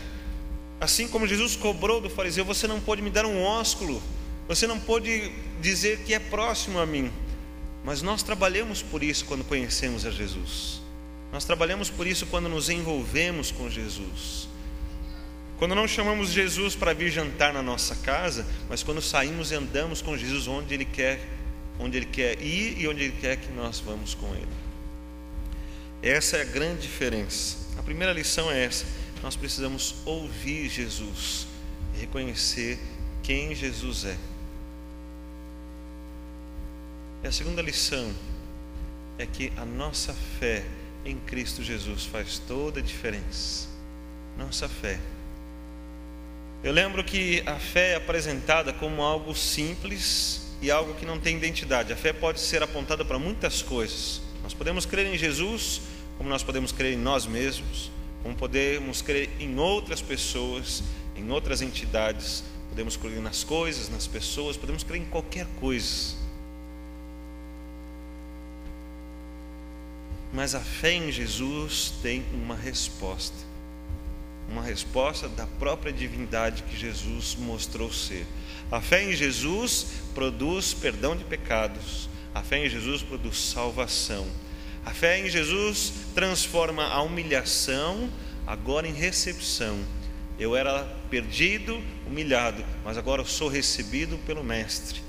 Assim como Jesus cobrou do fariseu: você não pode me dar um ósculo, você não pode dizer que é próximo a mim. Mas nós trabalhamos por isso quando conhecemos a Jesus. Nós trabalhamos por isso quando nos envolvemos com Jesus. Quando não chamamos Jesus para vir jantar na nossa casa, mas quando saímos e andamos com Jesus onde Ele quer ir e onde Ele quer que nós vamos com Ele. Essa é a grande diferença. A primeira lição é essa: nós precisamos ouvir Jesus e reconhecer quem Jesus é. E a segunda lição é que a nossa fé em Cristo Jesus faz toda a diferença. Nossa fé. Eu lembro que a fé é apresentada como algo simples e algo que não tem identidade. A fé pode ser apontada para muitas coisas. Nós podemos crer em Jesus, como nós podemos crer em nós mesmos, como podemos crer em outras pessoas, em outras entidades, podemos crer nas coisas, nas pessoas, podemos crer em qualquer coisa. Mas a fé em Jesus tem uma resposta da própria divindade que Jesus mostrou ser. A fé em Jesus produz perdão de pecados. A fé em Jesus produz salvação. A fé em Jesus transforma a humilhação agora em recepção. Eu era perdido, humilhado, mas agora eu sou recebido pelo Mestre.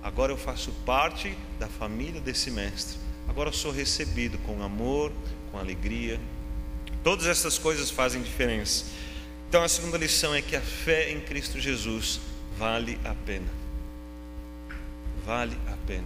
Agora eu faço parte da família desse Mestre. Agora eu sou recebido com amor, com alegria. Todas essas coisas fazem diferença. Então a segunda lição é que a fé em Cristo Jesus vale a pena. Vale a pena.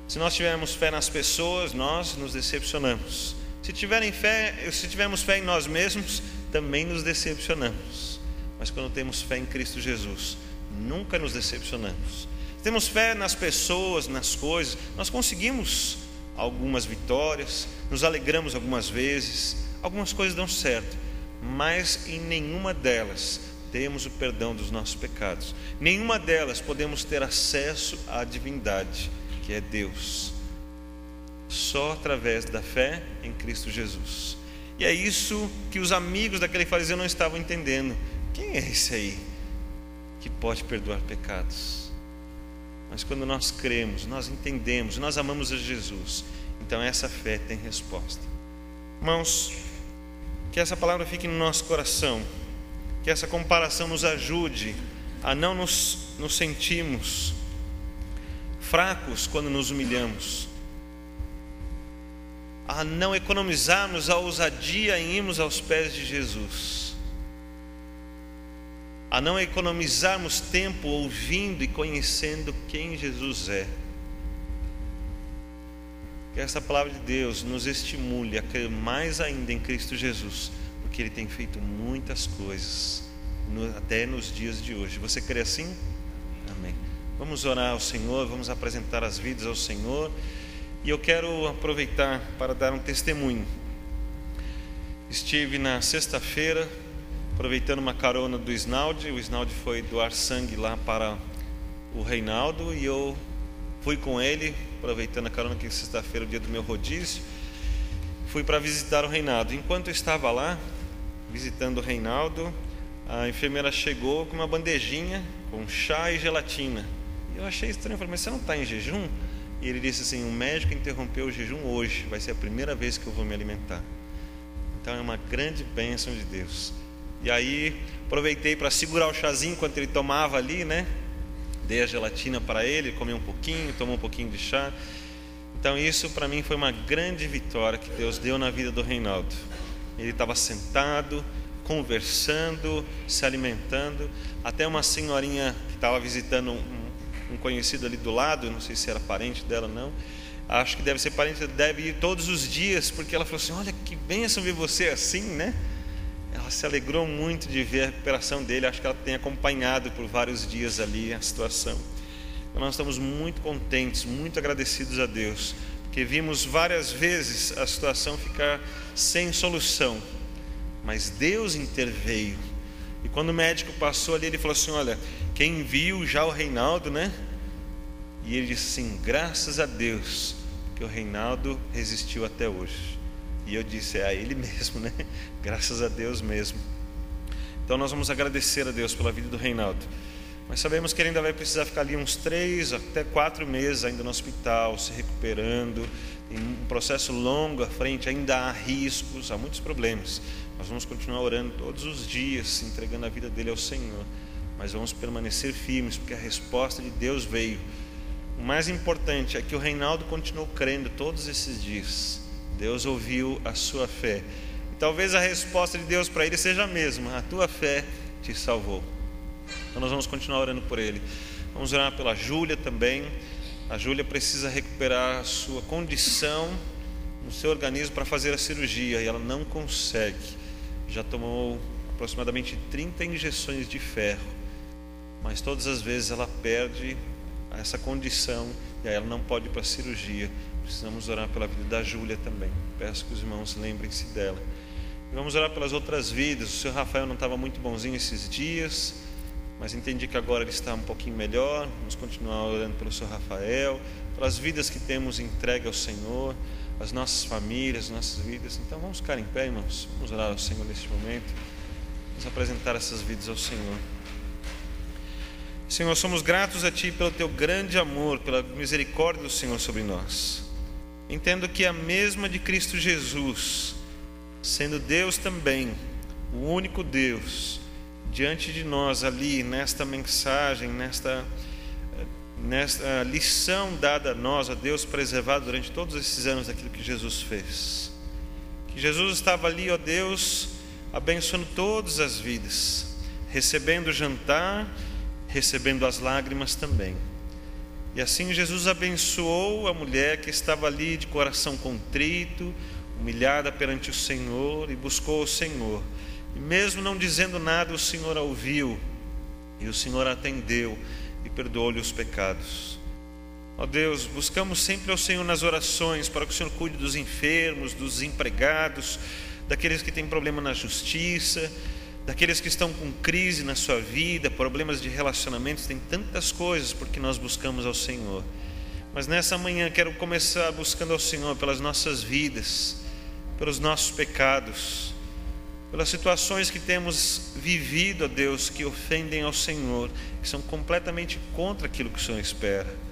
Se nós tivermos fé nas pessoas, nós nos decepcionamos. Se tivermos fé em nós mesmos, também nos decepcionamos. Mas quando temos fé em Cristo Jesus, nunca nos decepcionamos. Se temos fé nas pessoas, nas coisas, nós conseguimos algumas vitórias, nos alegramos algumas vezes, algumas coisas dão certo, mas em nenhuma delas temos o perdão dos nossos pecados. Nenhuma delas podemos ter acesso à divindade, que é Deus. Só através da fé em Cristo Jesus. E é isso que os amigos daquele fariseu não estavam entendendo. Quem é esse aí que pode perdoar pecados? Mas quando nós cremos, nós entendemos, nós amamos a Jesus, então essa fé tem resposta. Irmãos, que essa palavra fique no nosso coração, que essa comparação nos ajude a não nos sentirmos fracos quando nos humilhamos, a não economizarmos a ousadia em irmos aos pés de Jesus, a não economizarmos tempo ouvindo e conhecendo quem Jesus é. Que essa palavra de Deus nos estimule a crer mais ainda em Cristo Jesus, porque Ele tem feito muitas coisas, até nos dias de hoje. Você crê assim? Amém. Vamos orar ao Senhor, vamos apresentar as vidas ao Senhor. E eu quero aproveitar para dar um testemunho. Estive na sexta-feira aproveitando uma carona do Isnaldi. O Isnaldi foi doar sangue lá para o Reinaldo e eu fui com ele, aproveitando a carona, que sexta-feira é o dia do meu rodízio. Fui para visitar o Reinaldo. Enquanto eu estava lá visitando o Reinaldo, a enfermeira chegou com uma bandejinha com chá e gelatina. E eu achei estranho, falei, mas você não está em jejum? E ele disse assim, o médico interrompeu o jejum hoje, vai ser a primeira vez que eu vou me alimentar. Então é uma grande bênção de Deus. E aí aproveitei para segurar o chazinho enquanto ele tomava ali, né? Dei a gelatina para ele, comeu um pouquinho, tomou um pouquinho de chá. Então isso para mim foi uma grande vitória que Deus deu na vida do Reinaldo. Ele estava sentado, conversando, se alimentando. Até uma senhorinha que estava visitando um conhecido ali do lado, não sei se era parente dela ou não, acho que deve ser parente, deve ir todos os dias, porque ela falou assim, olha que bênção ver você assim, né? Ela se alegrou muito de ver a recuperação dele, acho que ela tem acompanhado por vários dias ali a situação. Então nós estamos muito contentes, muito agradecidos a Deus, porque vimos várias vezes a situação ficar sem solução, mas Deus interveio. E quando o médico passou ali, ele falou assim, olha, quem viu já o Reinaldo, né? E ele disse assim, graças a Deus que o Reinaldo resistiu até hoje. E eu disse, é a ele mesmo, né? Graças a Deus mesmo. Então nós vamos agradecer a Deus pela vida do Reinaldo. Mas sabemos que ele ainda vai precisar ficar ali uns 3 até 4 meses ainda no hospital, se recuperando. Tem um processo longo à frente, ainda há riscos, há muitos problemas. Nós vamos continuar orando todos os dias, entregando a vida dele ao Senhor. Mas vamos permanecer firmes, porque a resposta de Deus veio. O mais importante é que o Reinaldo continuou crendo todos esses dias. Deus ouviu a sua fé. E talvez a resposta de Deus para ele seja a mesma. A tua fé te salvou. Então nós vamos continuar orando por ele. Vamos orar pela Júlia também. A Júlia precisa recuperar a sua condição no seu organismo para fazer a cirurgia. E ela não consegue. Já tomou aproximadamente 30 injeções de ferro. Mas todas as vezes ela perde essa condição. E aí ela não pode ir para a cirurgia. Precisamos orar pela vida da Júlia também. Peço que os irmãos lembrem-se dela. E vamos orar pelas outras vidas. O senhor Rafael não estava muito bonzinho esses dias, mas entendi que agora ele está um pouquinho melhor. Vamos continuar orando pelo senhor Rafael, pelas vidas que temos entregue ao Senhor, as nossas famílias, as nossas vidas. Então vamos ficar em pé, irmãos. Vamos orar ao Senhor neste momento. Vamos apresentar essas vidas ao Senhor. Senhor, somos gratos a Ti pelo Teu grande amor, pela misericórdia do Senhor sobre nós. Entendo que a mesma de Cristo Jesus, sendo Deus também, o único Deus, diante de nós ali, nesta mensagem, nesta lição dada a nós, a Deus preservado durante todos esses anos daquilo que Jesus fez. Que Jesus estava ali, ó Deus, abençoando todas as vidas, recebendo o jantar, recebendo as lágrimas também. E assim Jesus abençoou a mulher que estava ali de coração contrito, humilhada perante o Senhor, e buscou o Senhor. E mesmo não dizendo nada, o Senhor a ouviu, e o Senhor a atendeu e perdoou-lhe os pecados. Ó Deus, buscamos sempre ao Senhor nas orações para que o Senhor cuide dos enfermos, dos desempregados, daqueles que têm problema na justiça, daqueles que estão com crise na sua vida, problemas de relacionamentos, tem tantas coisas porque nós buscamos ao Senhor. Mas nessa manhã quero começar buscando ao Senhor pelas nossas vidas, pelos nossos pecados, pelas situações que temos vivido, ó Deus, que ofendem ao Senhor, que são completamente contra aquilo que o Senhor espera.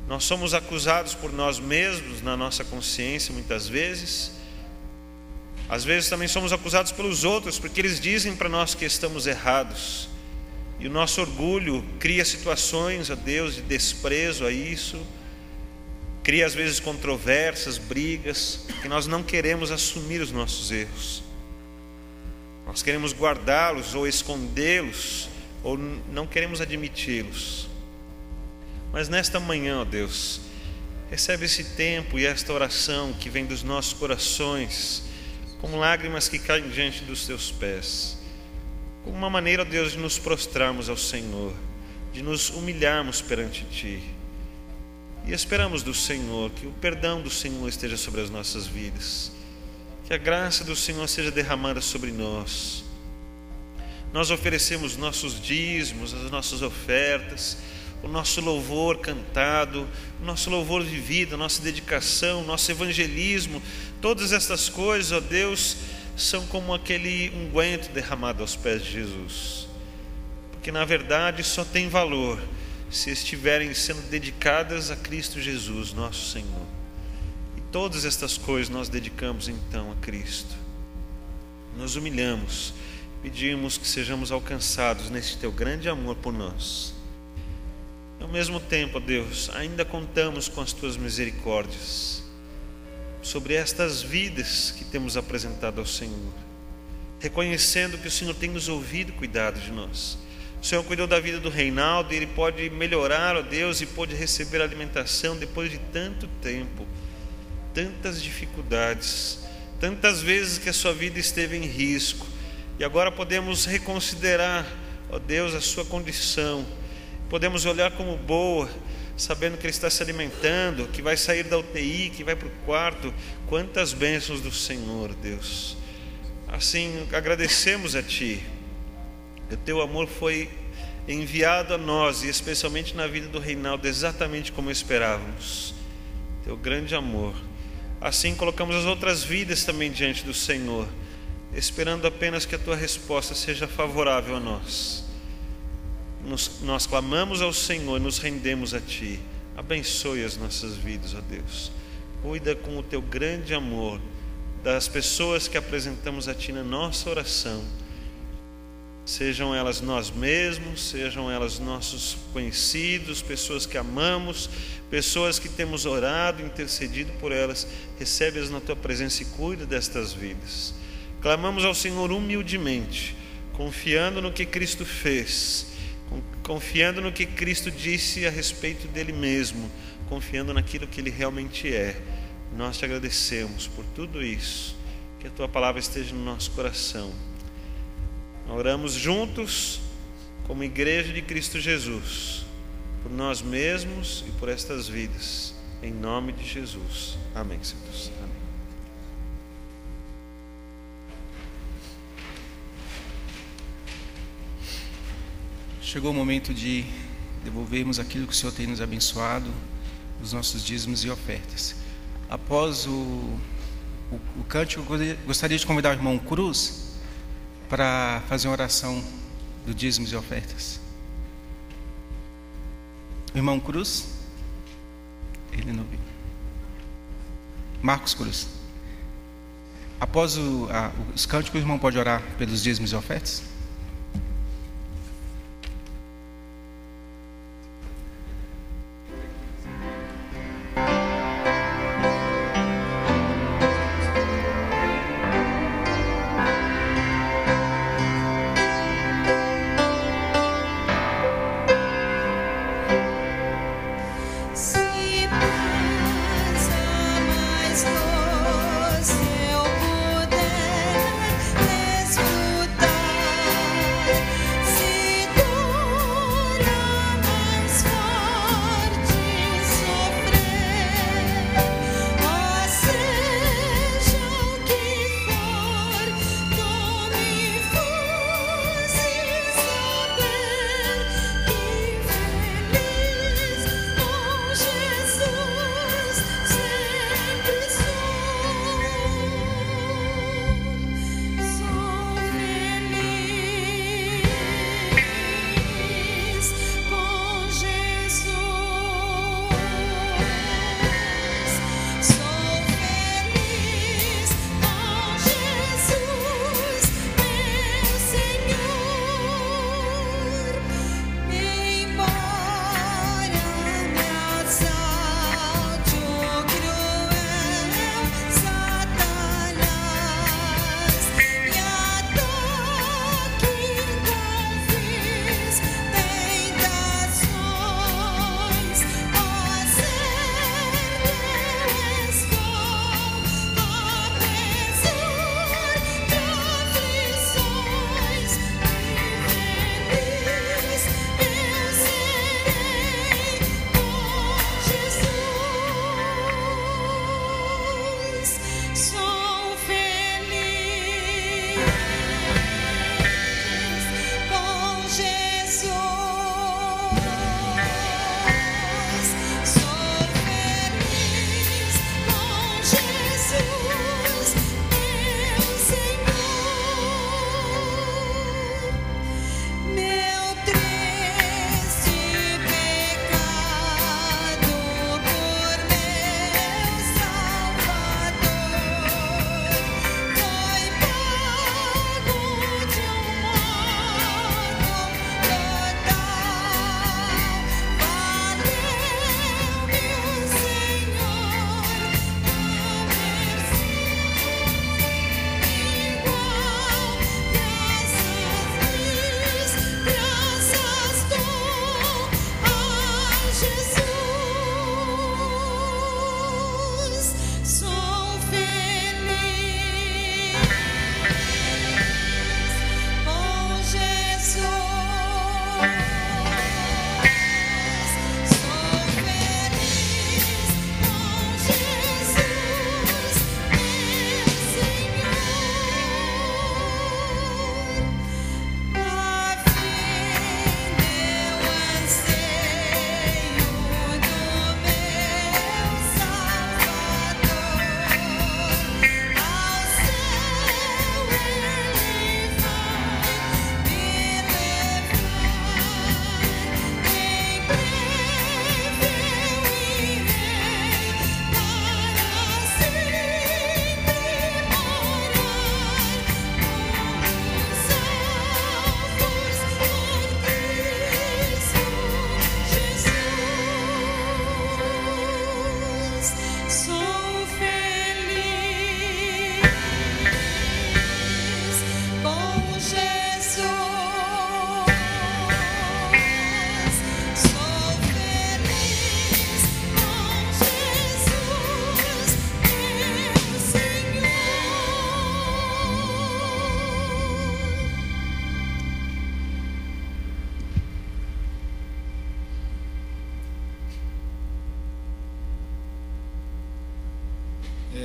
Nós somos acusados por nós mesmos na nossa consciência muitas vezes. Às vezes também somos acusados pelos outros, porque eles dizem para nós que estamos errados. E o nosso orgulho cria situações, ó Deus, de desprezo a isso. Cria às vezes controvérsias, brigas, porque nós não queremos assumir os nossos erros. Nós queremos guardá-los ou escondê-los, ou não queremos admiti-los. Mas nesta manhã, ó Deus, recebe esse tempo e esta oração que vem dos nossos corações, como lágrimas que caem diante dos teus pés, como uma maneira, ó Deus, de nos prostrarmos ao Senhor, de nos humilharmos perante Ti. E esperamos do Senhor que o perdão do Senhor esteja sobre as nossas vidas, que a graça do Senhor seja derramada sobre nós. Nós oferecemos nossos dízimos, as nossas ofertas, o nosso louvor cantado, o nosso louvor vivido, a nossa dedicação, o nosso evangelismo, todas estas coisas, ó Deus, são como aquele unguento derramado aos pés de Jesus, porque na verdade só tem valor se estiverem sendo dedicadas a Cristo Jesus, nosso Senhor. E todas estas coisas nós dedicamos então a Cristo. Nos humilhamos, pedimos que sejamos alcançados nesse teu grande amor por nós. Ao mesmo tempo, ó Deus, ainda contamos com as tuas misericórdias sobre estas vidas que temos apresentado ao Senhor, reconhecendo que o Senhor tem nos ouvido e cuidado de nós. O Senhor cuidou da vida do Reinaldo e ele pode melhorar, ó Deus, e pode receber alimentação depois de tanto tempo, tantas dificuldades, tantas vezes que a sua vida esteve em risco, e agora podemos reconsiderar, ó Deus, a sua condição. Podemos olhar como boa, sabendo que ele está se alimentando, que vai sair da UTI, que vai para o quarto. Quantas bênçãos do Senhor, Deus. Assim, agradecemos a Ti. O Teu amor foi enviado a nós, e especialmente na vida do Reinaldo, exatamente como esperávamos. Teu grande amor. Assim, colocamos as outras vidas também diante do Senhor, esperando apenas que a Tua resposta seja favorável a nós. Nós clamamos ao Senhor e nos rendemos a Ti. Abençoe as nossas vidas, ó Deus. Cuida com o Teu grande amor das pessoas que apresentamos a Ti na nossa oração. Sejam elas nós mesmos, sejam elas nossos conhecidos, pessoas que amamos, pessoas que temos orado, intercedido por elas. Recebe-as na Tua presença e cuida destas vidas. Clamamos ao Senhor humildemente, confiando no que Cristo fez, confiando no que Cristo disse a respeito dele mesmo, confiando naquilo que ele realmente é. Nós te agradecemos por tudo isso, que a tua palavra esteja no nosso coração. Oramos juntos como igreja de Cristo Jesus, por nós mesmos e por estas vidas, em nome de Jesus. Amém, Senhor. Amém. Chegou o momento de devolvermos aquilo que o Senhor tem nos abençoado, os nossos dízimos e ofertas. Após o cântico, eu gostaria de convidar o irmão Cruz para fazer uma oração do dízimos e ofertas. O irmão Cruz? Ele não viu. Marcos Cruz. Após os cânticos, o irmão pode orar pelos dízimos e ofertas? Se eu puder escutar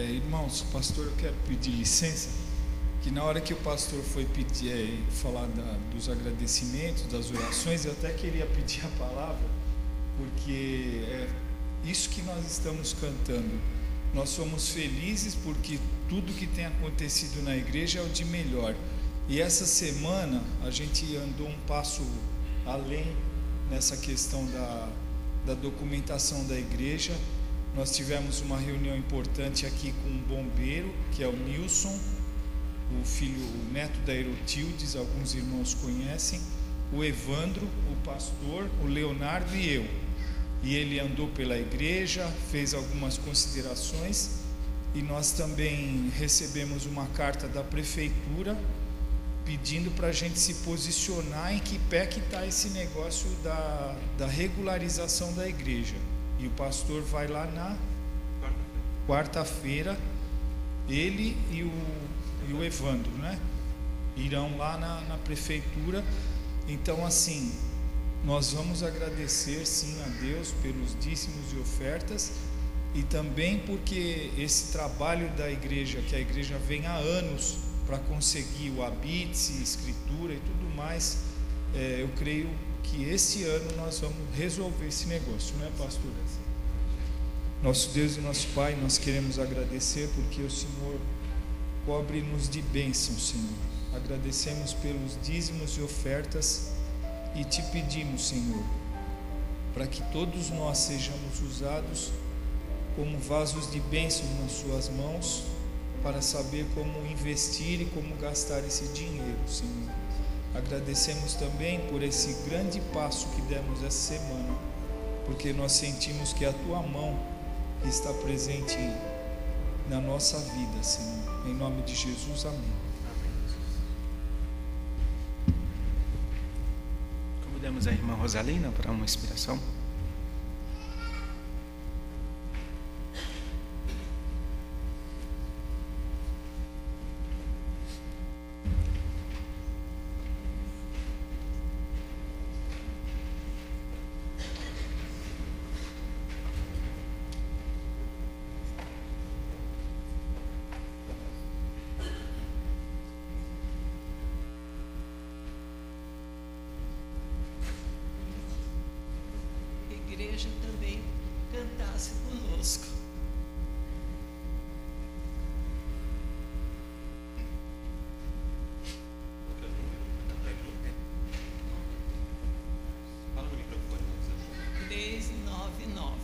Irmãos, pastor, eu quero pedir licença, que na hora que o pastor foi pedir, falar dos agradecimentos, das orações, eu até queria pedir a palavra, porque é isso que nós estamos cantando. Nós somos felizes porque tudo que tem acontecido na igreja é o de melhor. E essa semana a gente andou um passo além nessa questão da documentação da igreja. Nós tivemos uma reunião importante aqui com um bombeiro, que é o Nilson, o neto da Erotildes, alguns irmãos conhecem, o Evandro, o pastor, o Leonardo e eu. E ele andou pela igreja, fez algumas considerações, e nós também recebemos uma carta da prefeitura pedindo para a gente se posicionar em que pé que está esse negócio da regularização da igreja. E o pastor vai lá na quarta-feira, ele e o Evandro, né? Irão lá na prefeitura. Então, assim, nós vamos agradecer sim a Deus pelos dízimos e ofertas, e também porque esse trabalho da igreja, que a igreja vem há anos para conseguir o habite, escritura e tudo mais, eu creio que esse ano nós vamos resolver esse negócio, não é, pastor? Nosso Deus e nosso Pai, nós queremos agradecer porque o Senhor cobre-nos de bênção, Senhor. Agradecemos pelos dízimos e ofertas e te pedimos, Senhor, para que todos nós sejamos usados como vasos de bênção nas suas mãos, para saber como investir e como gastar esse dinheiro, Senhor. Agradecemos também por esse grande passo que demos essa semana, porque nós sentimos que a tua mão está presente na nossa vida, Senhor. Em nome de Jesus, amém. Convidamos a irmã Rosalina para uma inspiração. Igreja também cantasse conosco. Fala no microfone. 399.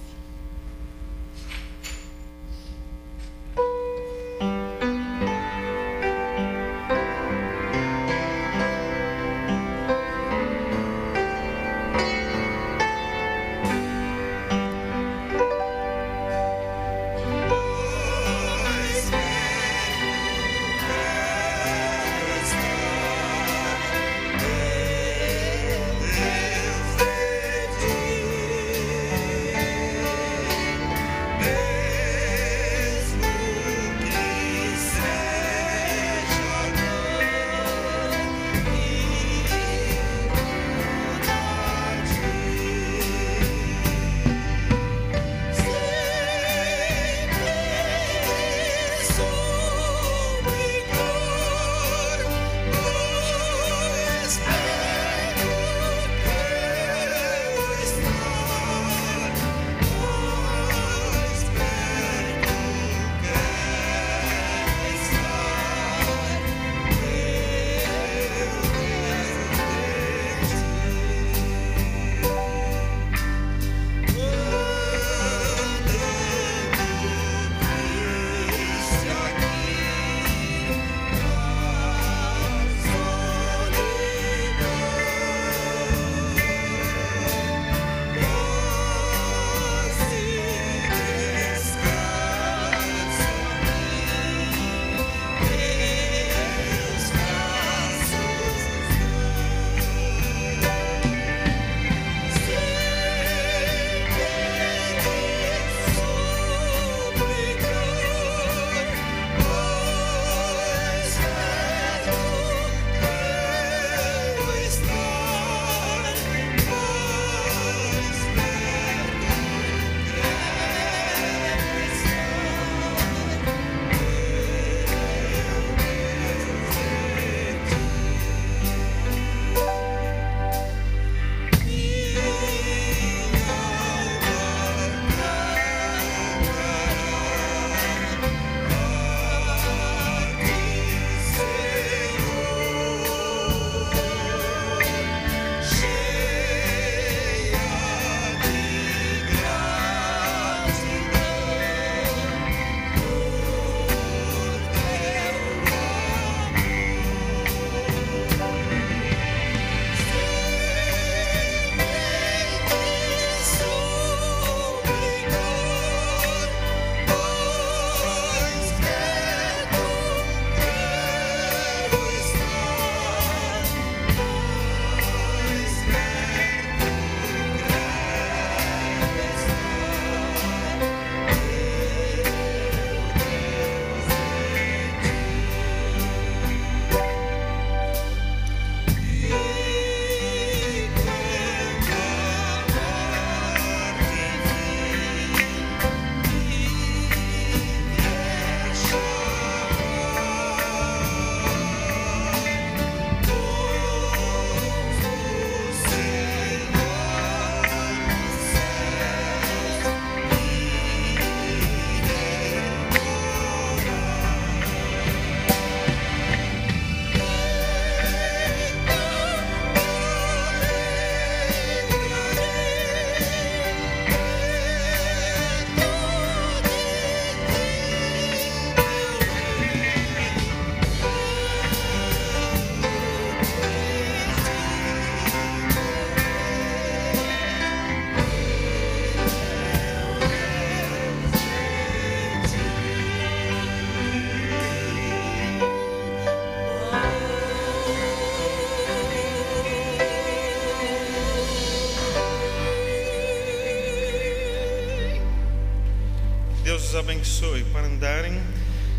Deus os abençoe para andarem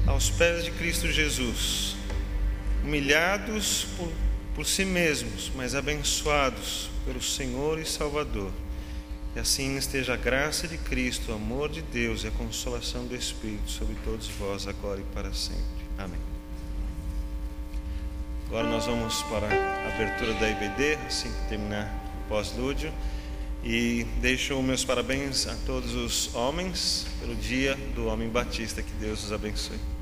aos pés de Cristo Jesus, humilhados por si mesmos, mas abençoados pelo Senhor e Salvador. E assim esteja a graça de Cristo, o amor de Deus e a consolação do Espírito sobre todos vós, agora e para sempre. Amém. Agora nós vamos para a abertura da IBD, assim que terminar o pós-lúdio. E deixo meus parabéns a todos os homens pelo dia do Homem Batista. Que Deus os abençoe.